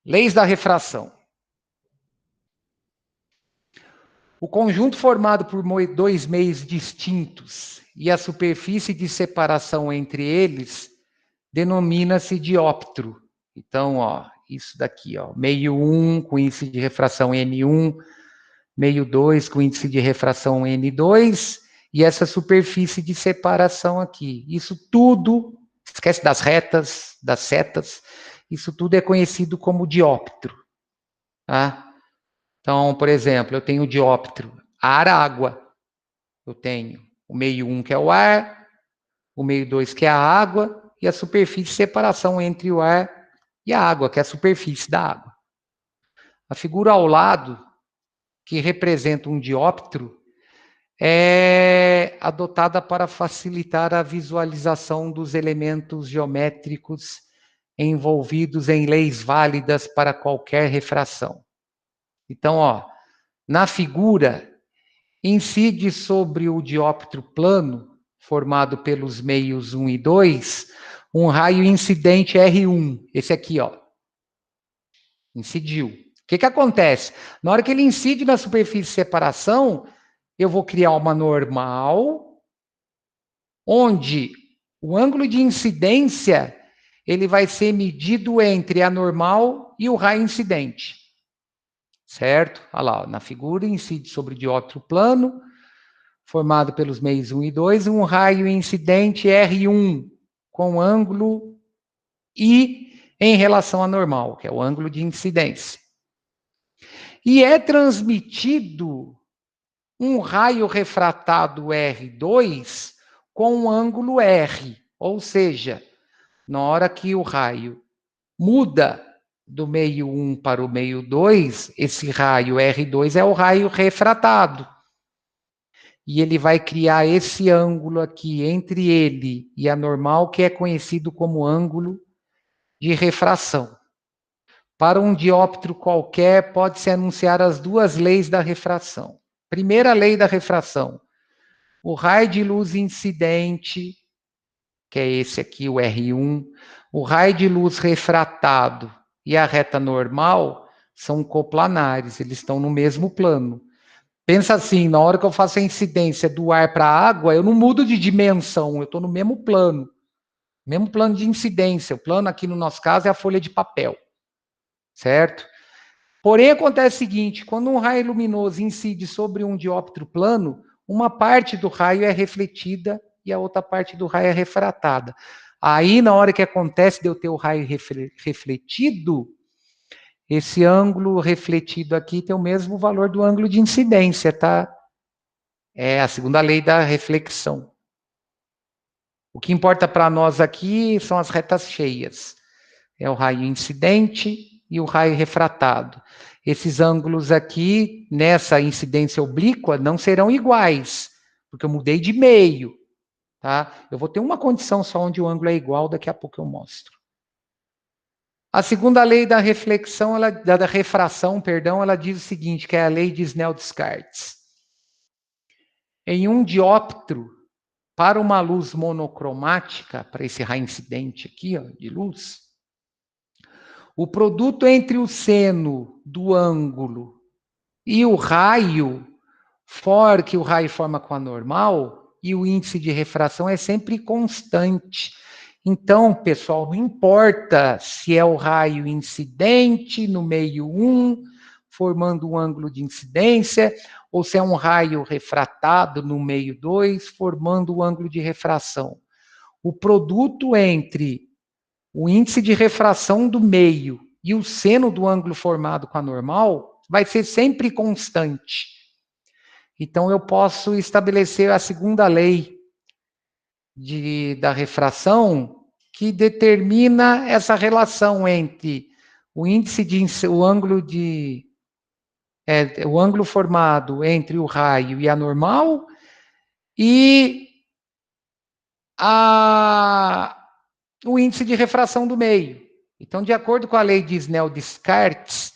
Leis da refração. O conjunto formado por dois meios distintos e a superfície de separação entre eles denomina-se dióptro. Então, ó, isso daqui, ó, meio 1 com índice de refração N1, meio 2 com índice de refração N2 e essa superfície de separação aqui. Isso tudo, esquece das retas, das setas, isso tudo é conhecido como dióptro. Tá? Então, por exemplo, eu tenho o dióptro ar-água. Eu tenho o meio 1, que é o ar, o meio 2, que é a água, e a superfície de separação entre o ar e a água, que é a superfície da água. A figura ao lado, que representa um dióptro, é adotada para facilitar a visualização dos elementos geométricos envolvidos em leis válidas para qualquer refração. Então, ó, na figura, incide sobre o dióptro plano, formado pelos meios 1 e 2, um raio incidente R1. Esse aqui, ó. Incidiu. O que acontece? Na hora que ele incide na superfície de separação, eu vou criar uma normal, onde o ângulo de incidência ele vai ser medido entre a normal e o raio incidente. Certo? Olha lá, na figura incide sobre o dióptro plano, formado pelos meios 1 e 2, um raio incidente R1, com ângulo I em relação à normal, que é o ângulo de incidência. E é transmitido um raio refratado R2 com um ângulo R, ou seja, na hora que o raio muda do meio 1 para o meio 2, esse raio R2 é o raio refratado. E ele vai criar esse ângulo aqui entre ele e a normal, que é conhecido como ângulo de refração. Para um dióptro qualquer, pode-se anunciar as duas leis da refração. Primeira lei da refração. O raio de luz incidente, que é esse aqui, o R1, o raio de luz refratado e a reta normal são coplanares, eles estão no mesmo plano. Pensa assim, na hora que eu faço a incidência do ar para a água, eu não mudo de dimensão, eu estou no mesmo plano de incidência. O plano aqui no nosso caso é a folha de papel, certo? Porém, acontece o seguinte, quando um raio luminoso incide sobre um dióptro plano, uma parte do raio é refletida e a outra parte do raio é refratada. Aí, na hora que acontece de eu ter o raio refletido, esse ângulo refletido aqui tem o mesmo valor do ângulo de incidência, tá? É a segunda lei da reflexão. O que importa para nós aqui são as retas cheias. É o raio incidente e o raio refratado. Esses ângulos aqui, nessa incidência oblíqua, não serão iguais, porque eu mudei de meio. Tá? Eu vou ter uma condição só onde o ângulo é igual, daqui a pouco eu mostro. A segunda lei da reflexão, da refração, perdão, ela diz o seguinte, que é a lei de Snell-Descartes. Em um dióptro, para uma luz monocromática, para esse raio incidente aqui, ó, de luz, o produto entre o seno do ângulo e o raio que o raio forma com a normal, e o índice de refração é sempre constante. Então, pessoal, não importa se é o raio incidente no meio 1, formando um ângulo de incidência, ou se é um raio refratado no meio 2, formando o ângulo de refração. O produto entre o índice de refração do meio e o seno do ângulo formado com a normal vai ser sempre constante. Então, eu posso estabelecer a segunda lei da refração, que determina essa relação entre o índice de o ângulo formado entre o raio e a normal e o índice de refração do meio. Então, de acordo com a lei de Snell-Descartes,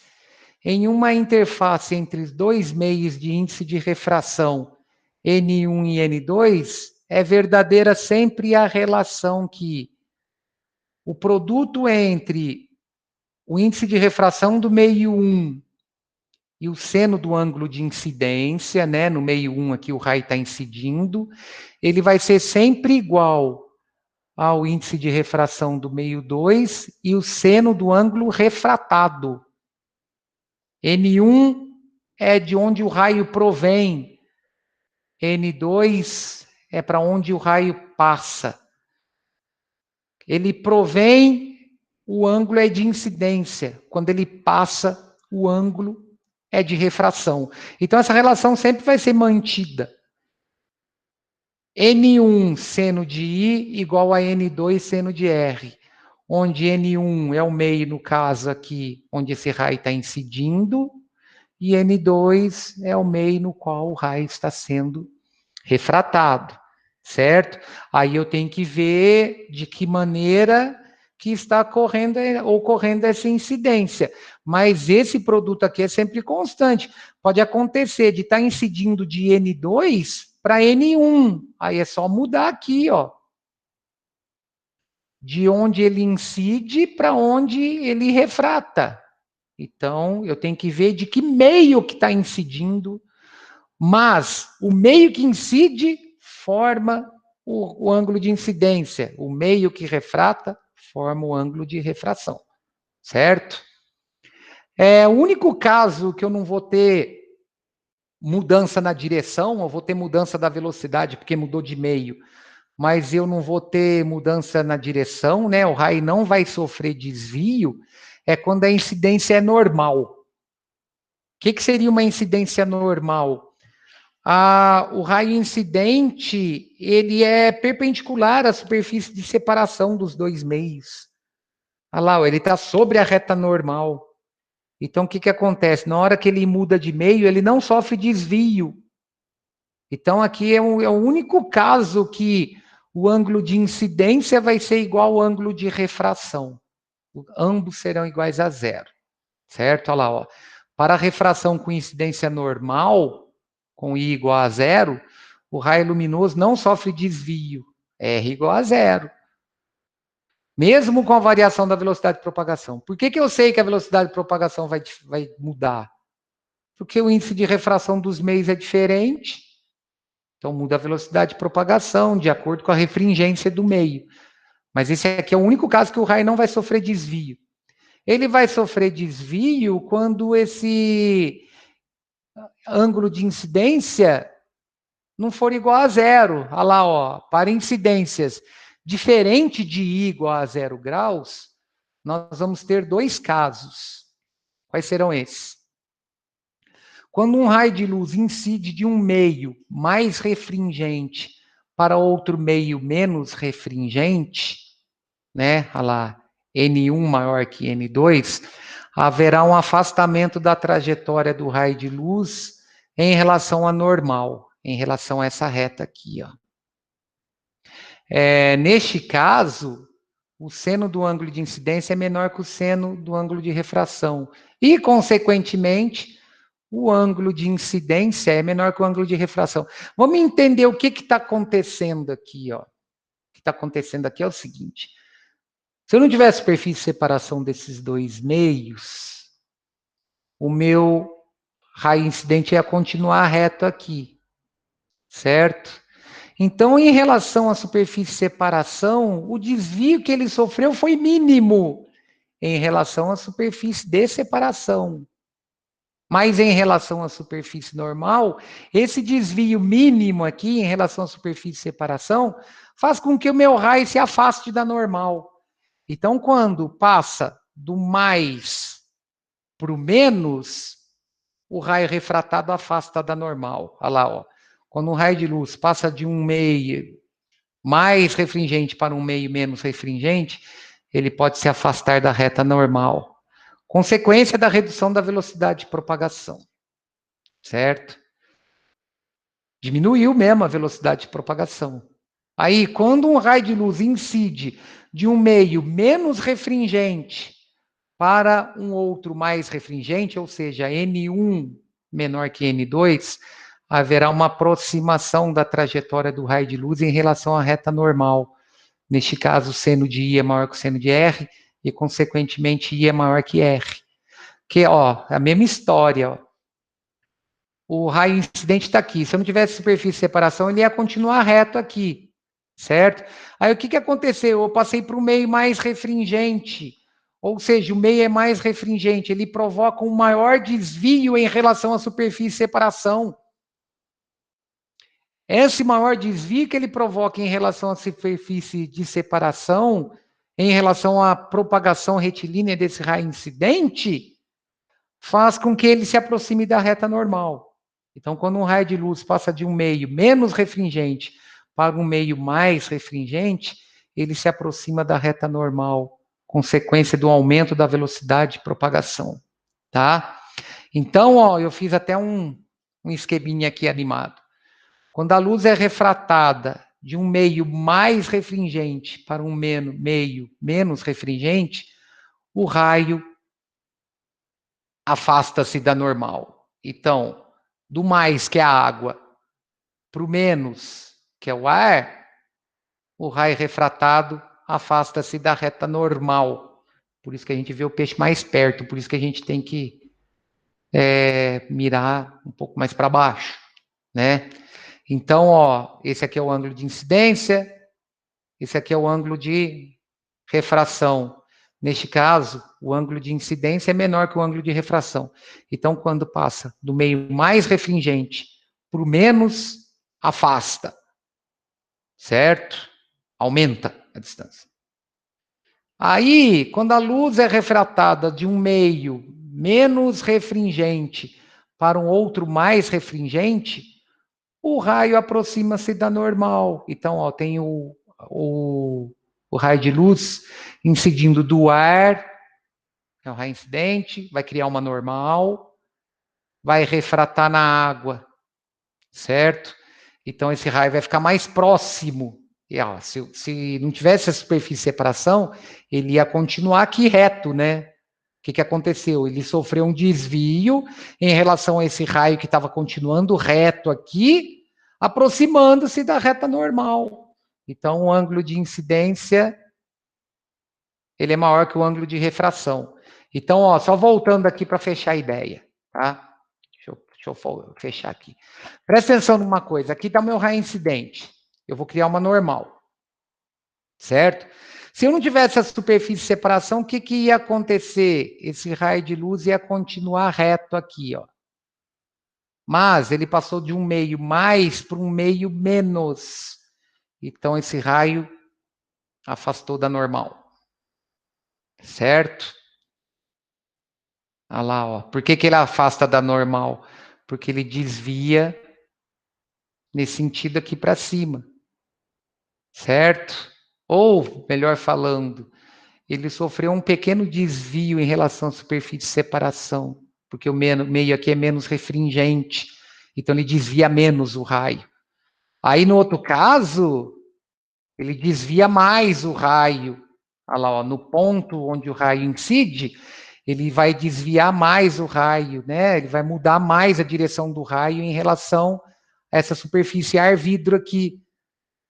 em uma interface entre os dois meios de índice de refração N1 e N2, é verdadeira sempre a relação que o produto entre o índice de refração do meio 1 e o seno do ângulo de incidência, né, no meio 1 aqui o raio está incidindo, ele vai ser sempre igual ao índice de refração do meio 2 e o seno do ângulo refratado. N1 é de onde o raio provém, N2 é para onde o raio passa. Ele provém, o ângulo é de incidência. Quando ele passa, o ângulo é de refração. Então, essa relação sempre vai ser mantida. N1 seno de I igual a N2 seno de R, onde N1 é o meio, no caso aqui, onde esse raio está incidindo, e N2 é o meio no qual o raio está sendo refratado, certo? Aí eu tenho que ver de que maneira que está ocorrendo essa incidência. Mas esse produto aqui é sempre constante. Pode acontecer de estar incidindo de N2 para N1. Aí é só mudar aqui, ó. De onde ele incide para onde ele refrata. Então, eu tenho que ver de que meio que está incidindo, mas o meio que incide forma o ângulo de incidência, o meio que refrata forma o ângulo de refração, certo? O único caso que eu não vou ter mudança na direção, eu vou ter mudança da velocidade, porque mudou de meio, mas eu não vou ter mudança na direção, né? O raio não vai sofrer desvio, é quando a incidência é normal. O que seria uma incidência normal? O raio incidente, ele é perpendicular à superfície de separação dos dois meios. Olha lá, ele está sobre a reta normal. Então, o que acontece? Na hora que ele muda de meio, ele não sofre desvio. Então, aqui é o único caso que o ângulo de incidência vai ser igual ao ângulo de refração. Ambos serão iguais a zero, certo? Olha lá, ó. Para a refração com incidência normal, com I igual a zero, o raio luminoso não sofre desvio. R igual a zero. Mesmo com a variação da velocidade de propagação. Por que eu sei que a velocidade de propagação vai mudar? Porque o índice de refração dos meios é diferente. Então, muda a velocidade de propagação de acordo com a refringência do meio. Mas esse aqui é o único caso que o raio não vai sofrer desvio. Ele vai sofrer desvio quando esse ângulo de incidência não for igual a zero. Olha lá, ó, para incidências diferente de I igual a 0 graus, nós vamos ter dois casos. Quais serão esses? Quando um raio de luz incide de um meio mais refringente para outro meio menos refringente, né? Olha lá, N1 maior que N2, haverá um afastamento da trajetória do raio de luz em relação à normal, em relação a essa reta aqui, ó. Neste caso, o seno do ângulo de incidência é menor que o seno do ângulo de refração. E, consequentemente, o ângulo de incidência é menor que o ângulo de refração. Vamos entender o que está acontecendo aqui, ó. O que está acontecendo aqui é o seguinte. Se eu não tivesse superfície de separação desses dois meios, o meu raio incidente ia continuar reto aqui, certo? Então, em relação à superfície de separação, o desvio que ele sofreu foi mínimo em relação à superfície de separação. Mas em relação à superfície normal, esse desvio mínimo aqui, em relação à superfície de separação, faz com que o meu raio se afaste da normal. Então, quando passa do mais para o menos, o raio refratado afasta da normal. Olha lá, ó. Quando um raio de luz passa de um meio mais refringente para um meio menos refringente, ele pode se afastar da reta normal. Consequência da redução da velocidade de propagação, certo? Diminuiu mesmo a velocidade de propagação. Aí, quando um raio de luz incide de um meio menos refringente para um outro mais refringente, ou seja, N1 menor que N2, haverá uma aproximação da trajetória do raio de luz em relação à reta normal. Neste caso, o seno de I é maior que o seno de R, e, consequentemente, I é maior que R. Que, ó, a mesma história, ó. O raio incidente está aqui. Se eu não tivesse superfície de separação, ele ia continuar reto aqui, certo? Aí, o que aconteceu? Eu passei para o meio mais refringente, ou seja, o meio é mais refringente, ele provoca um maior desvio em relação à superfície de separação. Esse maior desvio que ele provoca em relação à superfície de separação, em relação à propagação retilínea desse raio incidente, faz com que ele se aproxime da reta normal. Então, quando um raio de luz passa de um meio menos refringente para um meio mais refringente, ele se aproxima da reta normal, consequência do aumento da velocidade de propagação, tá? Então, ó, eu fiz até um esqueminha aqui animado. Quando a luz é refratada de um meio mais refringente para um meio menos refringente, o raio afasta-se da normal. Então, do mais, que é a água, para o menos, que é o ar, o raio refratado afasta-se da reta normal. Por isso que a gente vê o peixe mais perto, por isso que a gente tem que mirar um pouco mais para baixo, né? Então, ó, esse aqui é o ângulo de incidência, esse aqui é o ângulo de refração. Neste caso, o ângulo de incidência é menor que o ângulo de refração. Então, quando passa do meio mais refringente para o menos, afasta, certo? Aumenta a distância. Aí, quando a luz é refratada de um meio menos refringente para um outro mais refringente, o raio aproxima-se da normal. Então, ó, tem o raio de luz incidindo do ar, é o raio incidente, vai criar uma normal, vai refratar na água, certo? Então, esse raio vai ficar mais próximo. E, ó, se não tivesse a superfície de separação, ele ia continuar aqui reto, né? O que aconteceu? Ele sofreu um desvio em relação a esse raio que estava continuando reto aqui, aproximando-se da reta normal. Então, o ângulo de incidência ele é maior que o ângulo de refração. Então, ó, só voltando aqui para fechar a ideia, tá? Deixa eu fechar aqui. Presta atenção numa coisa. Aqui está o meu raio incidente. Eu vou criar uma normal, certo? Se eu não tivesse a superfície de separação, o que ia acontecer? Esse raio de luz ia continuar reto aqui, ó. Mas ele passou de um meio mais para um meio menos. Então, esse raio afastou da normal. Certo? Olha lá, ó. Por que ele afasta da normal? Porque ele desvia nesse sentido aqui para cima. Certo? Ou, melhor falando, ele sofreu um pequeno desvio em relação à superfície de separação, porque o meio aqui é menos refringente, então ele desvia menos o raio. Aí, no outro caso, ele desvia mais o raio. Olha lá, ó, no ponto onde o raio incide, ele vai desviar mais o raio, né? Ele vai mudar mais a direção do raio em relação a essa superfície ar-vidro aqui.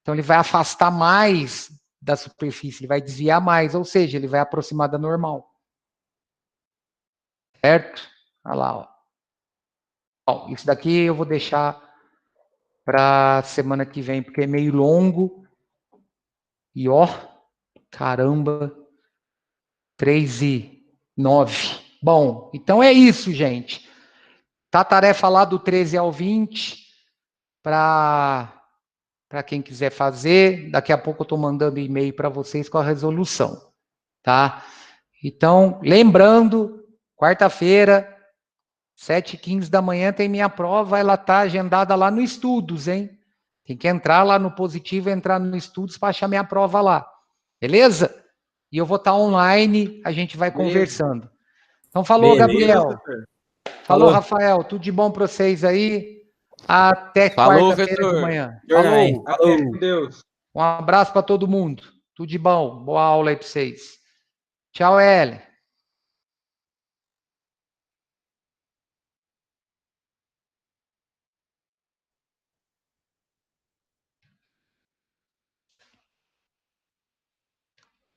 Então, ele vai afastar mais da superfície, ele vai desviar mais, ou seja, ele vai aproximar da normal. Certo? Olha lá, ó. Bom, isso daqui eu vou deixar para semana que vem, porque é meio longo. E ó, caramba, 3:09. Bom, então é isso, gente. Tá a tarefa lá do 13 ao 20, para quem quiser fazer. Daqui a pouco eu estou mandando e-mail para vocês com a resolução, tá? Então, lembrando, quarta-feira, 7:15 da manhã tem minha prova, ela está agendada lá no Estudos, hein? Tem que entrar lá no Positivo, entrar no Estudos para achar minha prova lá. Beleza? E eu vou estar online, a gente vai conversando. Então, falou, Gabriel. Falou, Rafael. Tudo de bom para vocês aí. Até quarta-feira de manhã. Falou. Falou. Com Deus. Um abraço para todo mundo. Tudo de bom. Boa aula aí para vocês. Tchau, Ellen.